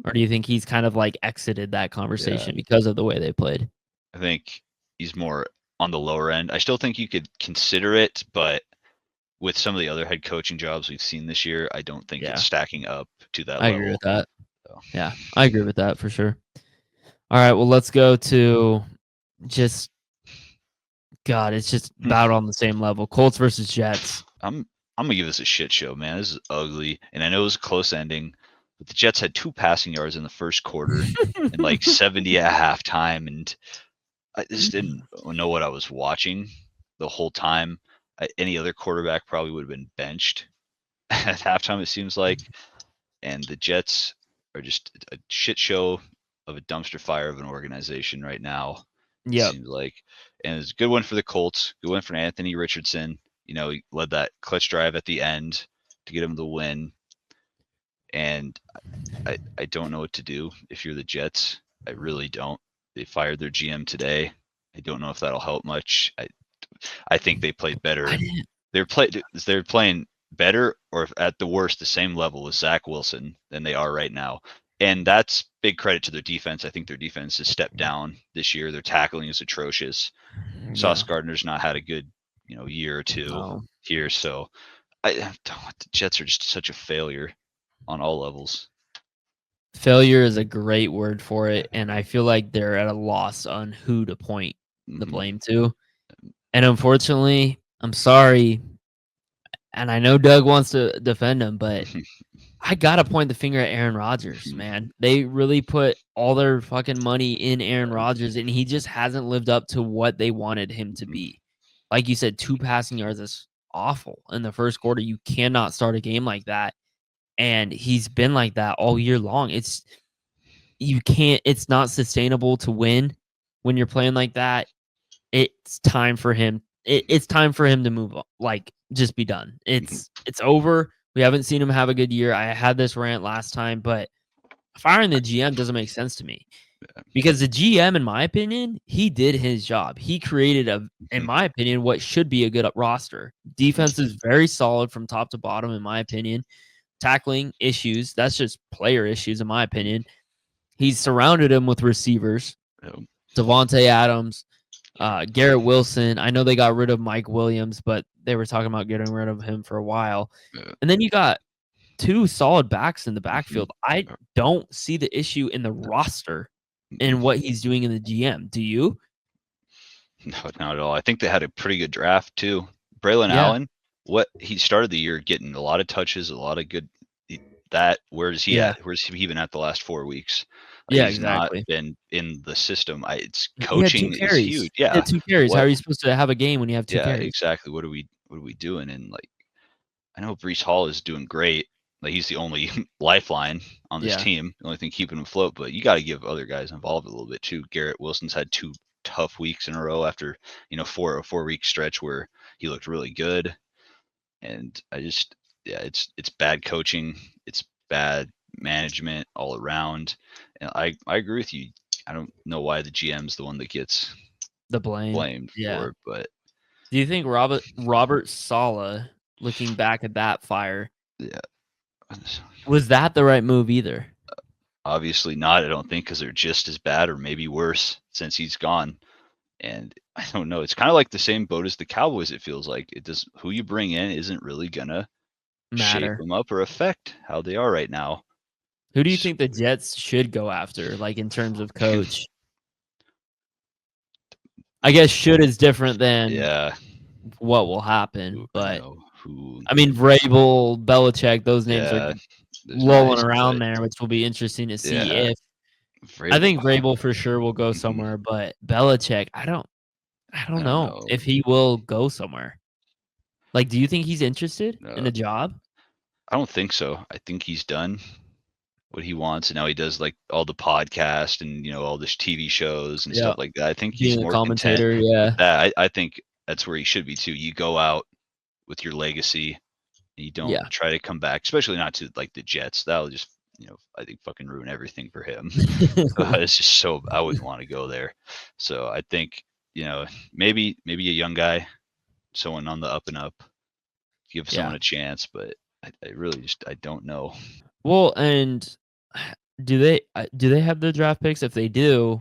Or do you think he's kind of exited that conversation because of the way they played? I think he's more on the lower end. I still think you could consider it, but with some of the other head coaching jobs we've seen this year, I don't think it's stacking up to that level. I agree with that. So. Yeah, I agree with that for sure. All right, well, let's go to it's just about on the same level. Colts versus Jets. I'm going to give this a shit show, man. This is ugly, and I know it was a close ending, but the Jets had 2 passing yards in the first quarter and 70 at halftime, and I just didn't know what I was watching the whole time. Any other quarterback probably would have been benched at halftime, it seems like. And the Jets are just a shit show of a dumpster fire of an organization right now. Yeah, seems like. And it's a good one for the Colts. Good one for Anthony Richardson. He led that clutch drive at the end to get him the win. And I don't know what to do if you're the Jets. I really don't. They fired their GM today. I don't know if that'll help much. I think they played better. They're playing better, or at the worst, the same level as Zach Wilson than they are right now. And that's big credit to their defense. I think their defense has stepped down this year. Their tackling is atrocious. Sauce Gardner's not had a good, year or two here. So the Jets are just such a failure on all levels. Failure is a great word for it, and I feel like they're at a loss on who to point the blame to. And unfortunately, I'm sorry, and I know Doug wants to defend him, but I gotta point the finger at Aaron Rodgers, man. They really put all their fucking money in Aaron Rodgers, and he just hasn't lived up to what they wanted him to be. Like you said, 2 passing yards is awful in the first quarter. You cannot start a game like that, and he's been like that all year long. It's not sustainable to win when you're playing like that. It's time for him. It's time for him to move on. Like, just be done. It's over. We haven't seen him have a good year. I had this rant last time, but firing the GM doesn't make sense to me because the GM, in my opinion, he did his job. He created in my opinion, what should be a good roster. Defense is very solid from top to bottom, in my opinion. Tackling issues, that's just player issues, in my opinion. He's surrounded him with receivers. Devontae Adams, Garrett Wilson. I know they got rid of Mike Williams, but they were talking about getting rid of him for a while. And then you got 2 solid backs in the backfield. I don't see the issue in the roster and what he's doing in the GM. Do you? No, not at all. I think they had a pretty good draft too. Braylon Allen, he started the year getting a lot of touches, a lot of good. Where's he at? Where's he been at the last 4 weeks? He's exactly. not been in the system. It's coaching is huge. Yeah, 2 carries. How are you supposed to have a game when you have 2 carries? Yeah, exactly. What are we doing? And I know Breece Hall is doing great. He's the only lifeline on this team, the only thing keeping him afloat. But you got to give other guys involved a little bit too. Garrett Wilson's had 2 tough weeks in a row after a 4-week stretch where he looked really good. And it's bad coaching. It's bad management all around. And I agree with you. I don't know why the GM's the one that gets the blamed for it, but do you think Robert Saleh, looking back at that fire, was that the right move either? Obviously not, I don't think, because they're just as bad or maybe worse since he's gone. And I don't know. It's kind of like the same boat as the Cowboys, it feels like. Who you bring in isn't really gonna shape them up or affect how they are right now. Who do you think the Jets should go after, in terms of coach? I guess should is different than what will happen. But I mean, Vrabel, Belichick, those names are rolling around there, which will be interesting to see. If I think Vrabel for sure will go somewhere, but Belichick, I don't know if he will go somewhere. Do you think he's interested in a job? I don't think so. I think he's done what he wants, and now he does all the podcast and all this TV shows and stuff like that. I think he's more commentator. Content. I think that's where he should be too. You go out with your legacy, and you don't try to come back, especially not to the Jets. That'll just I think fucking ruin everything for him. It's just I wouldn't want to go there. So I think maybe a young guy, someone on the up and up, give someone a chance, but I really I don't know. Well, and do they have the draft picks? If they do,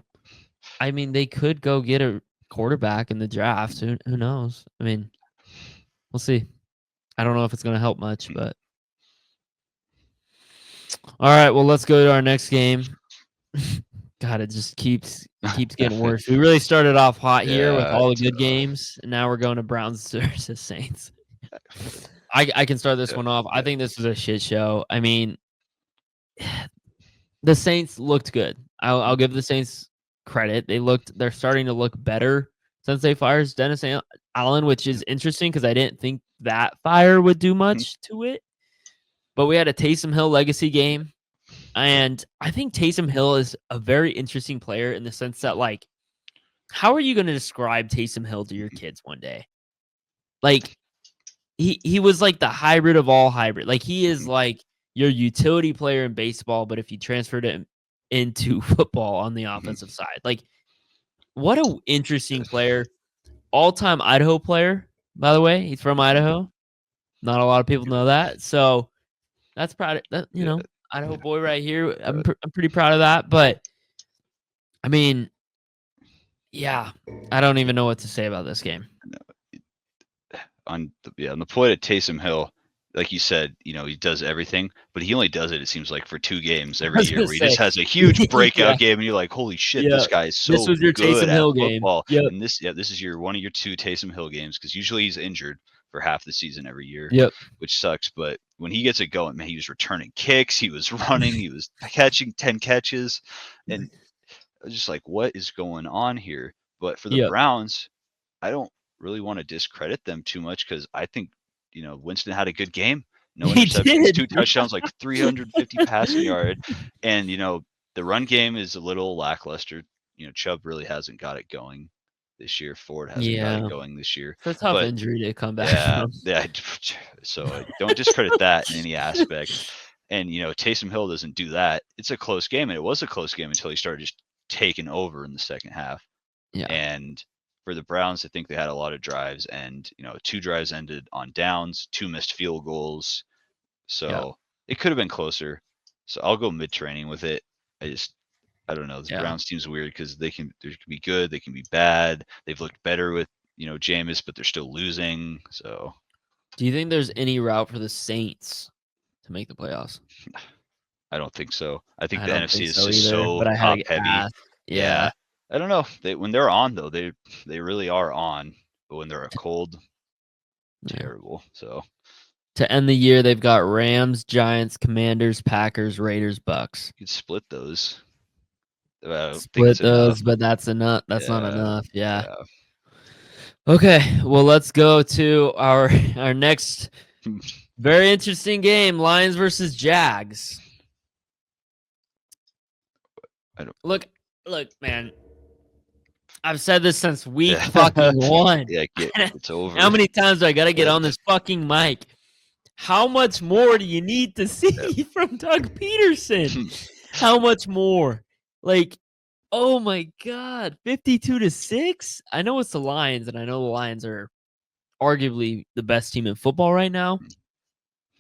I mean, they could go get a quarterback in the draft. Who knows? I mean, we'll see. I don't know if it's going to help much, but all right. Well, let's go to our next game. God, it just keeps getting worse. We really started off hot here with all the good games, and now we're going to Browns versus Saints. I can start this one off. I think this was a shit show. I mean, the Saints looked good. I'll give the Saints credit. They're starting to look better since they fired Dennis Allen, which is interesting because I didn't think that fire would do much to it. But we had a Taysom Hill legacy game, and I think Taysom Hill is a very interesting player in the sense that, how are you going to describe Taysom Hill to your kids one day? He was the hybrid of all hybrid. He is your utility player in baseball, but if you transferred him into football on the offensive side, what an interesting player. All-time Idaho player, by the way. He's from Idaho. Not a lot of people know that. So that's proud of that, Idaho boy right here. I'm pretty proud of that. But I mean, I don't even know what to say about this game. On the point of Taysom Hill, like you said, he does everything, but he only does it, it seems like, for 2 games every year where he just has a huge breakout game, and you're like, holy shit, this guy is so good. This was your Taysom Hill game. Yep. And this is one of your 2 Taysom Hill games, because usually he's injured for half the season every year, Yep. which sucks. But when he gets it going, man, he was returning kicks, he was running, he was catching 10 catches, and I was just like, what is going on here? But for the Yep. Browns, I don't really want to discredit them too much because I think, Winston had a good game. No He interceptions, did. 2 touchdowns, like 350 passing yard. And, the run game is a little lackluster. Chubb really hasn't got it going this year. Ford hasn't got it going this year. It's a tough But injury to come back from. yeah. So don't discredit that in any aspect. And, Taysom Hill doesn't do that. It's a close game, and it was a close game until he started just taking over in the second half. Yeah. And for the Browns, I think they had a lot of drives, and 2 drives ended on downs, 2 missed field goals. So it could have been closer. So I'll go mid-training with it. I don't know. The Browns team's weird because they can be good, they can be bad. They've looked better with Jameis, but they're still losing. So do you think there's any route for the Saints to make the playoffs? I don't think so. I think the NFC is so just either, so but I had top heavy. asked. Yeah. I don't know. When they're on though, they really are on. But when they're cold, terrible. So to end the year, they've got Rams, Giants, Commanders, Packers, Raiders, Bucks. You could split those. Split those, but that's enough. That's not enough. Yeah. Okay. Well, let's go to our next very interesting game: Lions versus Jags. Look, man. I've said this since week fucking 1. Yeah, it's over. How many times do I got to get on this fucking mic? How much more do you need to see from Doug Peterson? How much more? Like, oh my God, 52-6. I know it's the Lions, and I know the Lions are arguably the best team in football right now,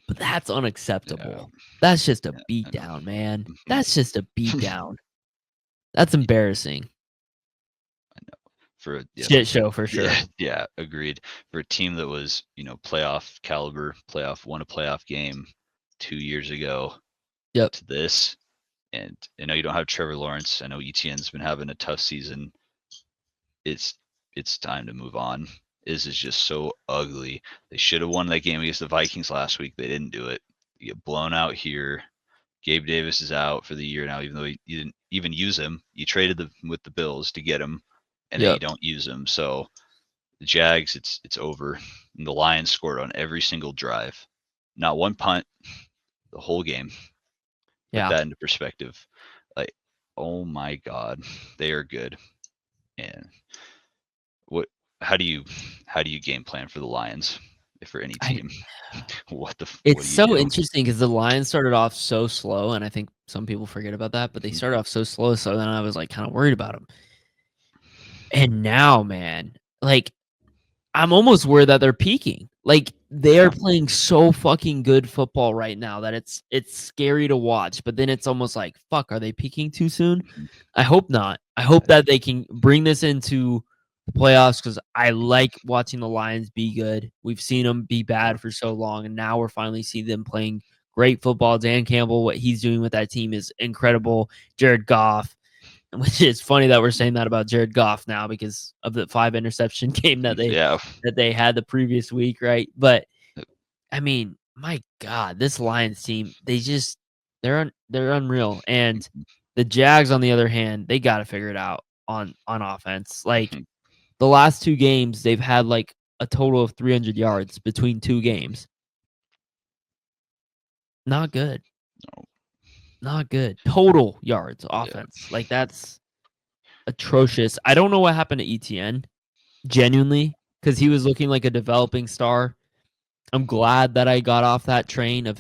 but that's unacceptable. That's just a beatdown, man. That's just a beatdown. That's embarrassing. For shit show for sure. Yeah, agreed. For a team that was, playoff caliber, won a playoff game 2 years ago. Yep. To this, and I know you don't have Trevor Lawrence. I know ETN's been having a tough season. It's time to move on. This is just so ugly. They should have won that game against the Vikings last week. They didn't do it. You get blown out here. Gabe Davis is out for the year now, even though you didn't even use him. You traded with the Bills to get him. And then you don't use them. So the Jags, it's over. And the Lions scored on every single drive. Not one punt the whole game. Put that into perspective. Like, oh my God, they are good. And how do you game plan for the Lions for any team? It's so interesting because the Lions started off so slow, and I think some people forget about that, but they started off so slow, so then I was like kind of worried about them. And now, man, like, I'm almost worried that they're peaking. Like, they are playing so fucking good football right now that it's scary to watch. But then it's almost like, fuck, are they peaking too soon? I hope not. I hope that they can bring this into the playoffs because I like watching the Lions be good. We've seen them be bad for so long, and now we're finally seeing them playing great football. Dan Campbell, what he's doing with that team is incredible. Jared Goff. Which is funny that we're saying that about Jared Goff now because of the 5 interception game that they had the previous week, right? But I mean, my God, this Lions team, they're unreal. And the Jags, on the other hand, they got to figure it out on offense. Like the last 2 games, they've had like a total of 300 yards between 2 games. Not good. No. Not good. Total yards offense. Like, that's atrocious. I don't know what happened to ETN, genuinely, because he was looking like a developing star. I'm glad that I got off that train of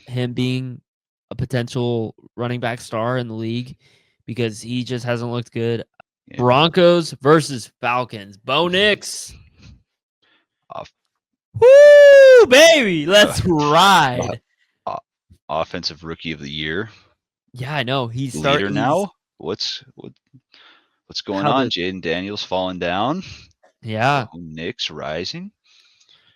him being a potential running back star in the league because he just hasn't looked good. Yeah. Broncos versus Falcons. Bo Nix. Woo, baby. Let's ride. Offensive Rookie of the Year. Yeah, I know. He's leader now. What's going on? Jaden Daniels falling down. Yeah. Nix rising.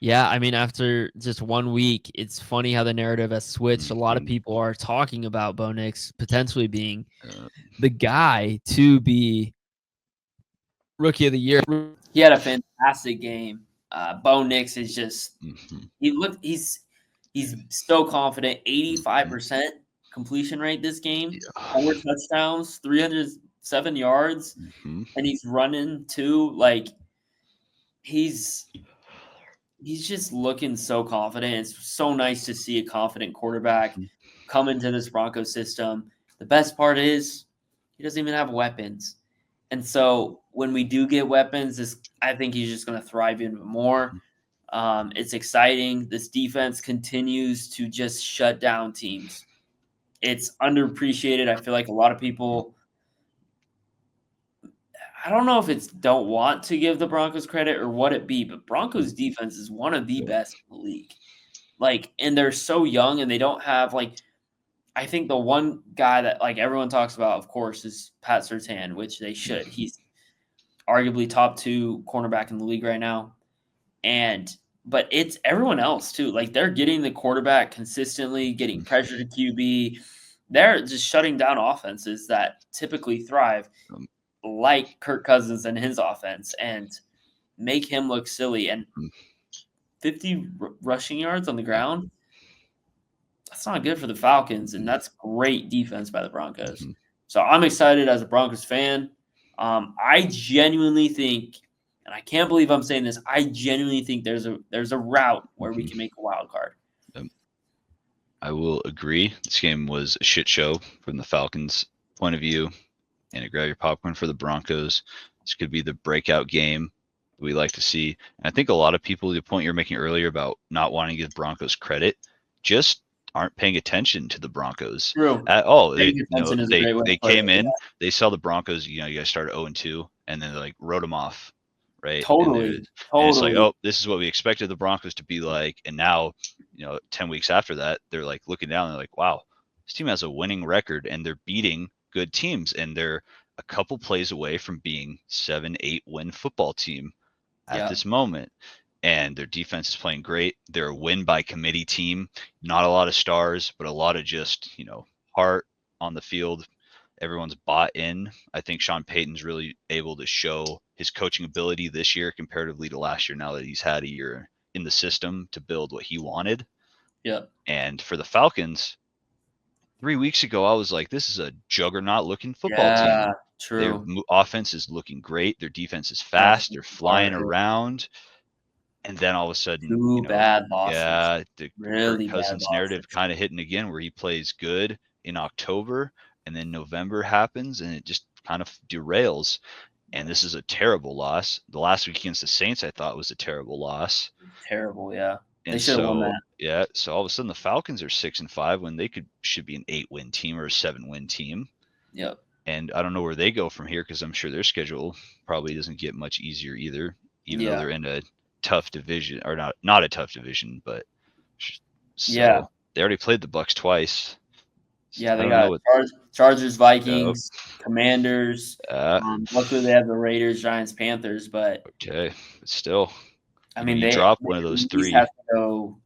Yeah, I mean, after just 1 week, it's funny how the narrative has switched. A lot of people are talking about Bo Nix potentially being the guy to be Rookie of the Year. He had a fantastic game. Bo Nix is just he's so confident. 85% completion rate this game. 4 touchdowns, 307 yards, and he's running too. Like he's just looking so confident. It's so nice to see a confident quarterback come into this Broncos system. The best part is he doesn't even have weapons. And so when we do get weapons, I think he's just going to thrive even more. It's exciting. This defense continues to just shut down teams. It's underappreciated. I feel like a lot of people, I don't know if it's don't want to give the Broncos credit or what it be, but Broncos defense is one of the best in the league. Like, and they're so young and they don't have I think the one guy that everyone talks about, of course, is Pat Surtain, which they should. He's arguably top 2 cornerback in the league right now. But it's everyone else too. Like they're getting the quarterback consistently, getting pressure to QB. They're just shutting down offenses that typically thrive, like Kirk Cousins and his offense, and make him look silly. And 50 rushing yards on the ground, that's not good for the Falcons, and that's great defense by the Broncos. So I'm excited as a Broncos fan. I genuinely think, and I can't believe I'm saying this, I genuinely think there's a route where we can make a wild card. I will agree. This game was a shit show from the Falcons' point of view, and a grab your popcorn for the Broncos. This could be the breakout game we like to see. And I think a lot of people, the point you're making earlier about not wanting to give Broncos credit, just aren't paying attention to the Broncos at all. They came in, they saw the Broncos, you guys started 0-2, and then they wrote them off, right? Totally. And it's like, oh, this is what we expected the Broncos to be like. And now, 10 weeks after that, they're looking down and they're like, wow, this team has a winning record and they're beating good teams. And they're a couple plays away from being 7-8 win football team at this moment. And their defense is playing great. They're a win by committee team. Not a lot of stars, but a lot of just, heart on the field. Everyone's bought in. I think Sean Payton's really able to show his coaching ability this year comparatively to last year, now that he's had a year in the system to build what he wanted. Yeah. And for the Falcons, 3 weeks ago, I was like, this is a juggernaut-looking football team. Yeah, true. Their offense is looking great. Their defense is fast. They're flying around. And then all of a sudden, Two bad losses. Yeah, the really Kirk Cousins narrative kind of hitting again, where he plays good in October, and then November happens, and it just kind of derails. And this is a terrible loss. The last week against the Saints, I thought was a terrible loss. Terrible, yeah. And they should have won that. Yeah, so all of a sudden the Falcons are 6-5 when they should be an 8-win team or a 7-win team. Yep. And I don't know where they go from here, because I'm sure their schedule probably doesn't get much easier either, even though they're in a tough division, or not a tough division, but they already played the Bucs twice. Yeah, they got Chargers, Vikings, Commanders. Luckily, they have the Raiders, Giants, Panthers. But okay, but still, I mean, they drop one of those three. Have to go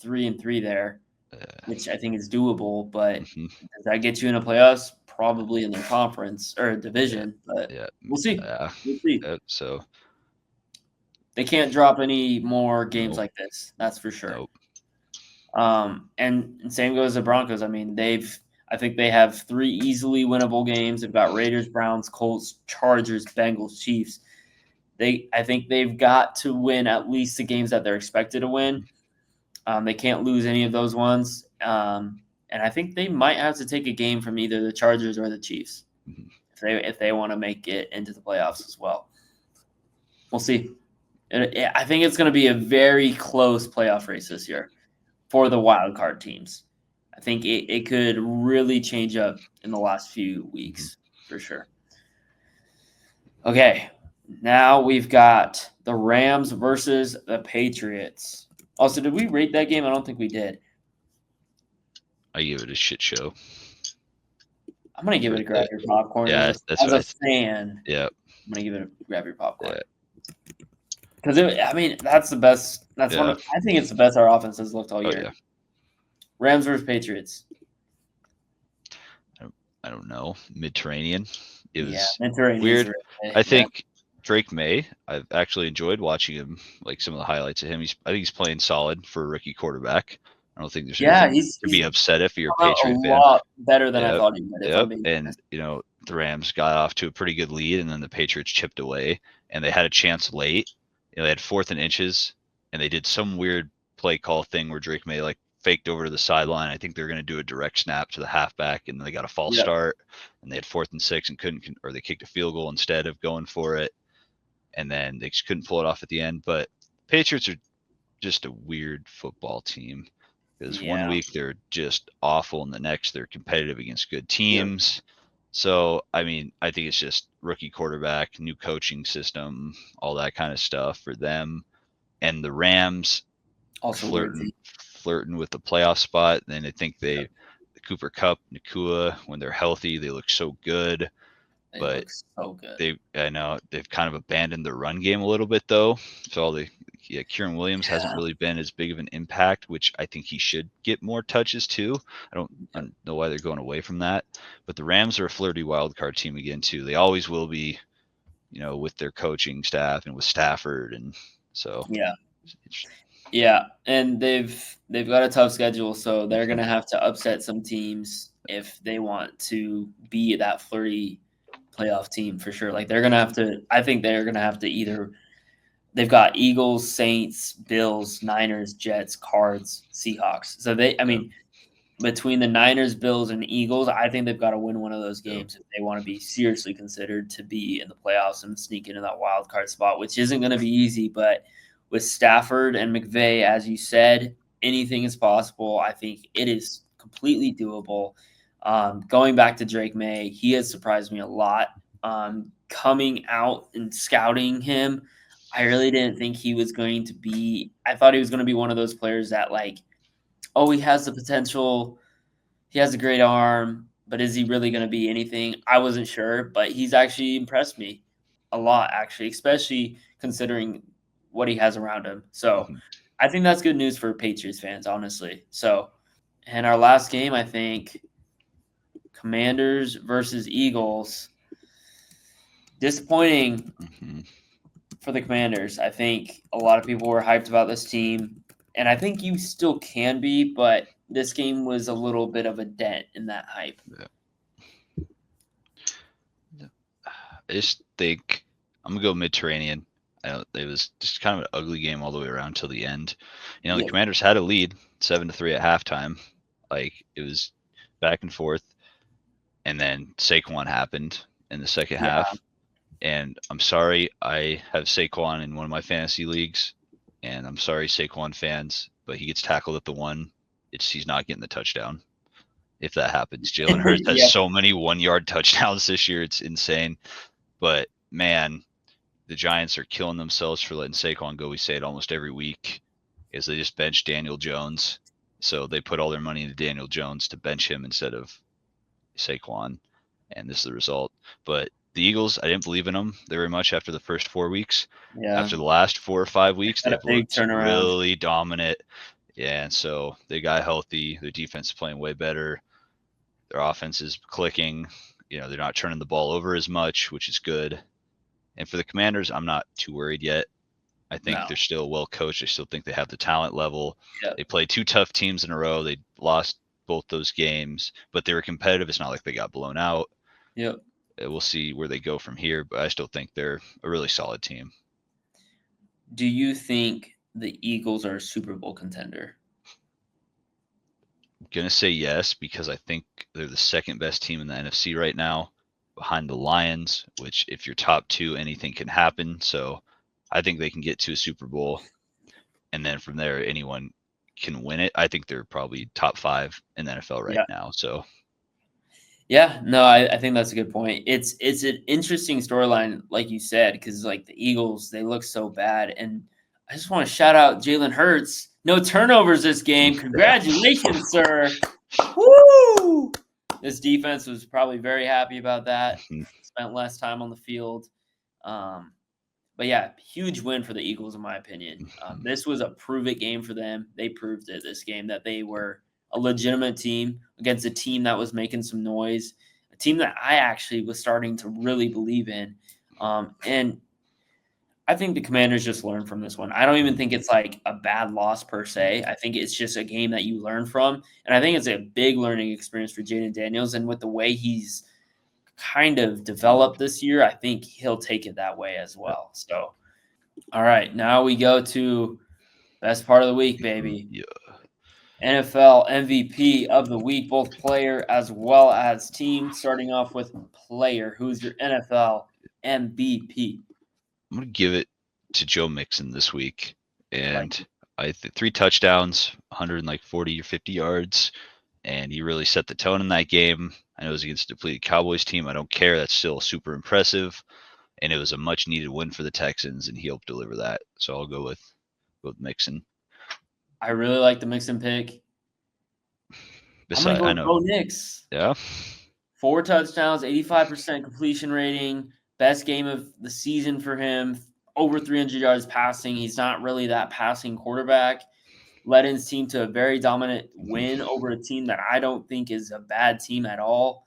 3-3 there, which I think is doable. But does that get you in a playoffs? Probably in the conference or division, but we'll see. We'll see. So they can't drop any more games like this. That's for sure. Nope. And same goes to Broncos. I mean, I think they have 3 easily winnable games. They've got Raiders, Browns, Colts, Chargers, Bengals, Chiefs. I think they've got to win at least the games that they're expected to win. They can't lose any of those ones. And I think they might have to take a game from either the Chargers or the Chiefs if they want to make it into the playoffs as well. We'll see. I think it's going to be a very close playoff race this year for the wild card teams. I think it could really change up in the last few weeks for sure. Okay, now we've got the Rams versus the Patriots. Also, did we rate that game? I don't think we did. I give it a shit show. I'm going to give it a grab your popcorn. Yeah, as a fan. Yeah. I'm going to give it a grab your popcorn. Because, that's the best. I think it's the best our offense has looked all year. Yeah. Rams versus Patriots. I don't know. Mediterranean. It was Mediterranean weird. I think Drake May, I've actually enjoyed watching him, like some of the highlights of him. I think he's playing solid for a rookie quarterback. I don't think there's anything to be upset if you're a come out a Patriot fan. lot better than I Yep. thought he would. If I'm being And honest. the Rams got off to a pretty good lead, and then the Patriots chipped away, and they had a chance late. They had 4th and inches, and they did some weird play call thing where Drake May like faked over to the sideline. I think they're going to do a direct snap to the halfback, and they got a false start, and they had 4th and 6 and they kicked a field goal instead of going for it, and then they just couldn't pull it off at the end. But Patriots are just a weird football team. Because 1 week they're just awful, and the next they're competitive against good teams. So, I mean, I think it's just rookie quarterback, new coaching system, all that kind of stuff for them. And the Rams Also flirting with the playoff spot. Then I think the Cooper Kupp, Nakua, when they're healthy, they look so good. They look so good. I know they've kind of abandoned their run game a little bit though. So Kieran Williams hasn't really been as big of an impact, which I think he should get more touches too. I don't know why they're going away from that. But the Rams are a flirty wild card team again too. They always will be, with their coaching staff and with Stafford, and so yeah, and they've got a tough schedule, so they're gonna have to upset some teams if they want to be that flirty playoff team for sure. Like I think they're gonna have to either. They've got Eagles, Saints, Bills, Niners, Jets, Cards, Seahawks. So between the Niners, Bills, and Eagles, I think they've got to win one of those games if they want to be seriously considered to be in the playoffs and sneak into that wild card spot, which isn't going to be easy. But with Stafford and McVay, as you said, anything is possible. I think it is completely doable. Going back to Drake May, he has surprised me a lot. Coming out and scouting him, I really didn't think he was going to be – I thought he was going to be one of those players that he has the potential. He has a great arm, but is he really going to be anything? I wasn't sure, but he's actually impressed me a lot, actually, especially considering what he has around him. So I think that's good news for Patriots fans, honestly. So, and our last game, I think, Commanders versus Eagles. Disappointing for the Commanders. I think a lot of people were hyped about this team, and I think you still can be, but this game was a little bit of a dent in that hype. I just think I'm going to go Mediterranean. It was just kind of an ugly game all the way around till the end. The Commanders had a lead 7-3 at halftime. It was back and forth, and then Saquon happened in the second half. And I'm sorry, I have Saquon in one of my fantasy leagues, and I'm sorry, Saquon fans, but he gets tackled at the 1. He's not getting the touchdown if that happens. Jalen Hurts has so many 1-yard touchdowns this year. It's insane. But, man, the Giants are killing themselves for letting Saquon go. We say it almost every week, is they just bench Daniel Jones. So they put all their money into Daniel Jones to bench him instead of Saquon, and this is the result. But the Eagles, I didn't believe in them very much after the first 4 weeks. After the last 4 or 5 weeks, they've looked really dominant. And so they got healthy. Their defense is playing way better. Their offense is clicking. They're not turning the ball over as much, which is good. And for the Commanders, I'm not too worried yet. I think they're still well coached. I still think they have the talent level. They played 2 tough teams in a row. They lost both those games, but they were competitive. It's not like they got blown out. We'll see where they go from here, but I still think they're a really solid team. Do you think the Eagles are a Super Bowl contender? I'm going to say yes, because I think they're the second best team in the NFC right now, behind the Lions, which if you're top 2, anything can happen. So I think they can get to a Super Bowl, and then from there, anyone can win it. I think they're probably top 5 in the NFL right now. So yeah, no, I think that's a good point. It's an interesting storyline, like you said, because the Eagles, they look so bad, and I just want to shout out Jalen Hurts. No turnovers this game. Congratulations, sir. Woo! This defense was probably very happy about that. Spent less time on the field. But yeah, huge win for the Eagles, in my opinion. This was a prove-it game for them. They proved it this game that they were a legitimate team against a team that was making some noise, a team that I actually was starting to really believe in. And I think the Commanders just learn from this one. I don't even think it's like a bad loss per se. I think it's just a game that you learn from. And I think it's a big learning experience for Jaden Daniels. And with the way he's kind of developed this year, I think he'll take it that way as well. So, all right, now we go to best part of the week, baby. Yeah. NFL MVP of the week, both player as well as team. Starting off with player. Who's your NFL MVP? I'm going to give it to Joe Mixon this week. And I 3 touchdowns, 140 or 50 yards. And he really set the tone in that game. I know it was against a depleted Cowboys team. I don't care. That's still super impressive. And it was a much needed win for the Texans, and he helped deliver that. So I'll go with Mixon. I really like the Mixon pick. Besides, I'm going to go with Bo Nix. Yeah. 4 touchdowns, 85% completion rating. Best game of the season for him. Over 300 yards passing. He's not really that passing quarterback. Led his team to a very dominant win over a team that I don't think is a bad team at all.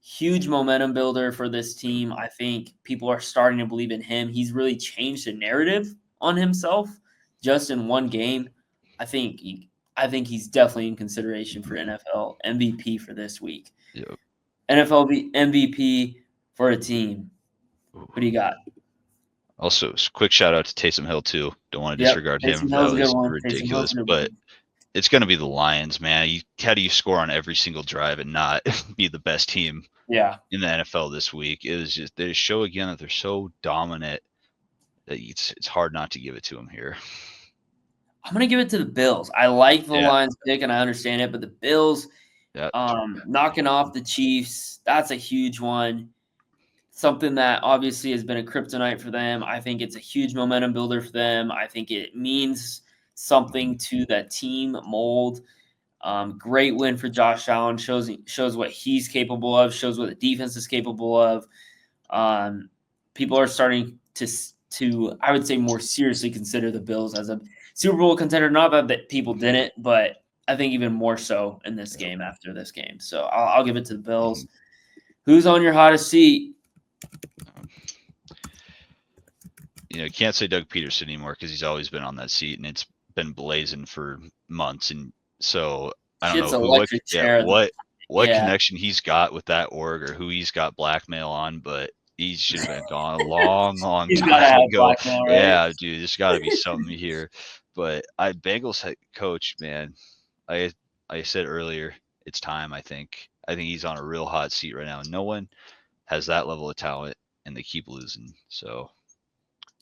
Huge momentum builder for this team. I think people are starting to believe in him. He's really changed the narrative on himself just in one game. I think he's definitely in consideration for NFL MVP for this week. Yep. NFL MVP for a team. What do you got? Also, quick shout out to Taysom Hill too. Don't want to disregard him. That was ridiculous, but it's going to be the Lions, man. How do you score on every single drive and not be the best team in the NFL this week? It was just they show again that they're so dominant that it's hard not to give it to them here. I'm going to give it to the Bills. I like the Lions pick, and I understand it, but the Bills knocking off the Chiefs, that's a huge one. Something that obviously has been a kryptonite for them. I think it's a huge momentum builder for them. I think it means something to that team mold. Great win for Josh Allen. Shows what he's capable of. Shows what the defense is capable of. People are starting to I would say more seriously consider the Bills as a Super Bowl contender. Not that people didn't, but I think even more so in this game after this game. So I'll give it to the Bills. Who's on your hottest seat? You can't say Doug Peterson anymore because he's always been on that seat, and it's been blazing for months. And so I don't know what connection he's got with that org or who he's got blackmail on, but he should have been gone a long time ago. Right? Yeah, dude, there's got to be something here. But Bengals head coach, man, I said earlier, it's time. I think he's on a real hot seat right now. No one has that level of talent, and they keep losing. So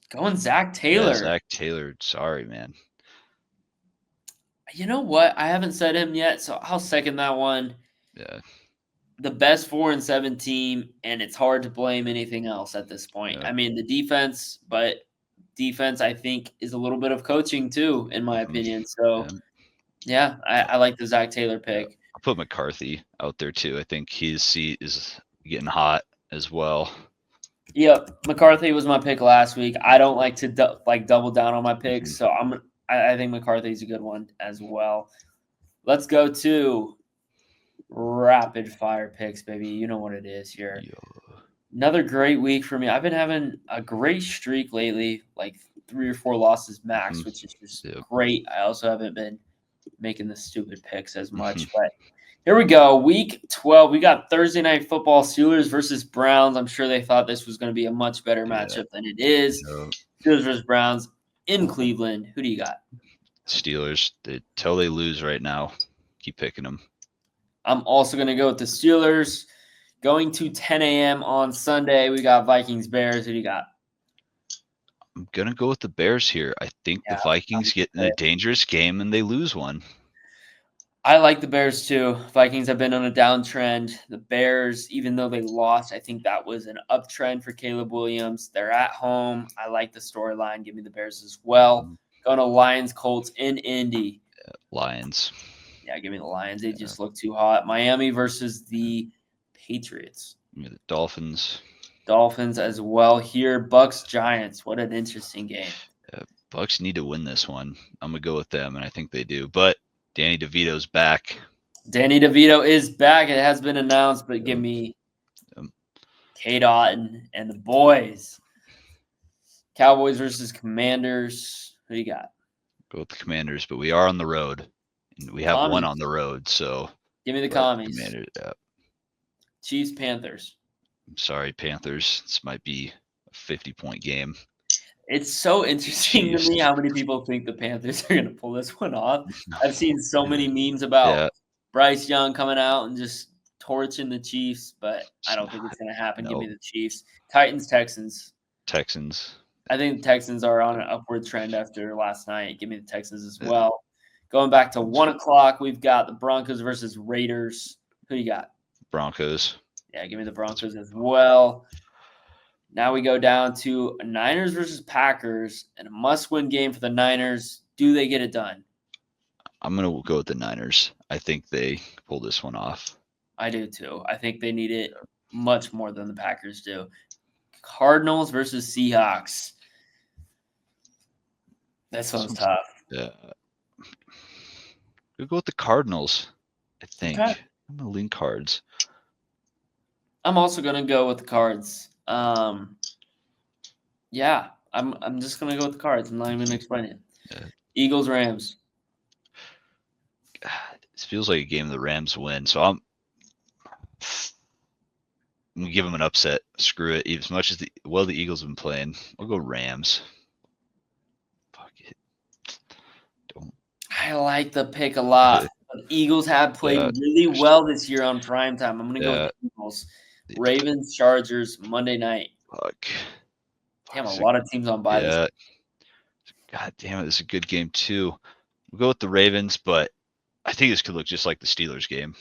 going Zach Taylor. Yeah, Zach Taylor. Sorry, man. You know what? I haven't said him yet, so I'll second that one. Yeah. The best 4-7 team, and it's hard to blame anything else at this point. Yeah. I mean, the defense, but defense, I think, is a little bit of coaching too, in my opinion. So, I like the Zach Taylor pick. I'll put McCarthy out there too. I think his seat is getting hot as well. Yep, McCarthy was my pick last week. I don't like to double down on my picks, so I think McCarthy's a good one as well. Let's go to rapid fire picks, baby. You know what it is here. Yeah. Another great week for me. I've been having a great streak lately, like 3 or 4 losses max, which is just great. I also haven't been making the stupid picks as much, but here we go. Week 12. We got Thursday Night Football, Steelers versus Browns. I'm sure they thought this was going to be a much better matchup than it is. Steelers versus Browns in Cleveland. Who do you got? Steelers. Until they lose right now, keep picking them. I'm also going to go with the Steelers. Going to 10 a.m. on Sunday, we got Vikings Bears. Who do you got? I'm going to go with the Bears here. I think the Vikings get in a dangerous game and they lose one. I like the Bears too. Vikings have been on a downtrend. The Bears, even though they lost, I think that was an uptrend for Caleb Williams. They're at home. I like the storyline. Give me the Bears as well. Going to Lions, Colts in Indy. Lions. Yeah, give me the Lions. They just look too hot. Miami versus the Patriots. Give me the Dolphins. Dolphins as well here. Bucks, Giants. What an interesting game. Bucks need to win this one. I'm going to go with them, and I think they do. But Danny DeVito's back. Danny DeVito is back. It has been announced, but give me K-Dot and the boys. Cowboys versus Commanders. Who do you got? Go with the Commanders, but we are on the road. And we have one Commies. on the road, so Give me the but Commies. Commanders, yeah. Chiefs, Panthers. I'm sorry, Panthers. This might be a 50-point game. It's so interesting to me how many people think the Panthers are going to pull this one off. I've seen so many memes about Bryce Young coming out and just torching the Chiefs, but I don't think it's going to happen. No. Give me the Chiefs. Titans, Texans. Texans. I think the Texans are on an upward trend after last night. Give me the Texans as well. Going back to 1 o'clock, we've got the Broncos versus Raiders. Who you got? Broncos. Yeah, give me the Broncos as well. Now we go down to Niners versus Packers and a must-win game for the Niners. Do they get it done? I'm going to go with the Niners. I think they pull this one off. I do too. I think they need it much more than the Packers do. Cardinals versus Seahawks. This one's tough. Yeah. We'll go with the Cardinals, I think. Okay. I'm going to lean Cards. I'm also going to go with the Cards. Yeah, I'm just going to go with the Cards. I'm not even going to explain it. Yeah. Eagles, Rams. God, this feels like a game the Rams win, so I'm going to give them an upset. Screw it. As much as the Eagles have been playing, I'll go Rams. Fuck it. I like the pick a lot. The Eagles have played really well this year on primetime. I'm going to go with the Eagles. Ravens, Chargers, Monday night. Fuck. Damn, a lot of teams on bye this week. God damn it, this is a good game too. We'll go with the Ravens, but I think this could look just like the Steelers game.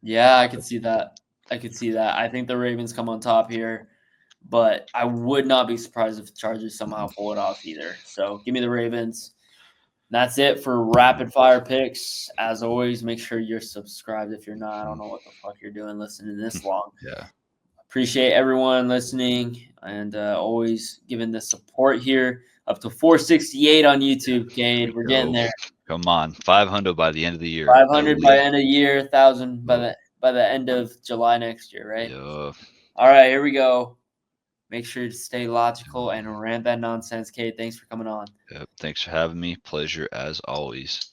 Yeah, I could see that. I think the Ravens come on top here, but I would not be surprised if the Chargers somehow pull it off either. So give me the Ravens. That's it for rapid fire picks. As always, make sure you're subscribed. If you're not, I don't know what the fuck you're doing listening this long. Yeah. Appreciate everyone listening and always giving the support here. Up to 468 on YouTube, Cade. We're getting there. Come on, 500 by the end of the year. 500 by end of the year, 1,000 by the end of July next year, right? Yeah. All right, here we go. Make sure to stay logical and rant that nonsense, Cade. Thanks for coming on. Yep. Thanks for having me. Pleasure as always.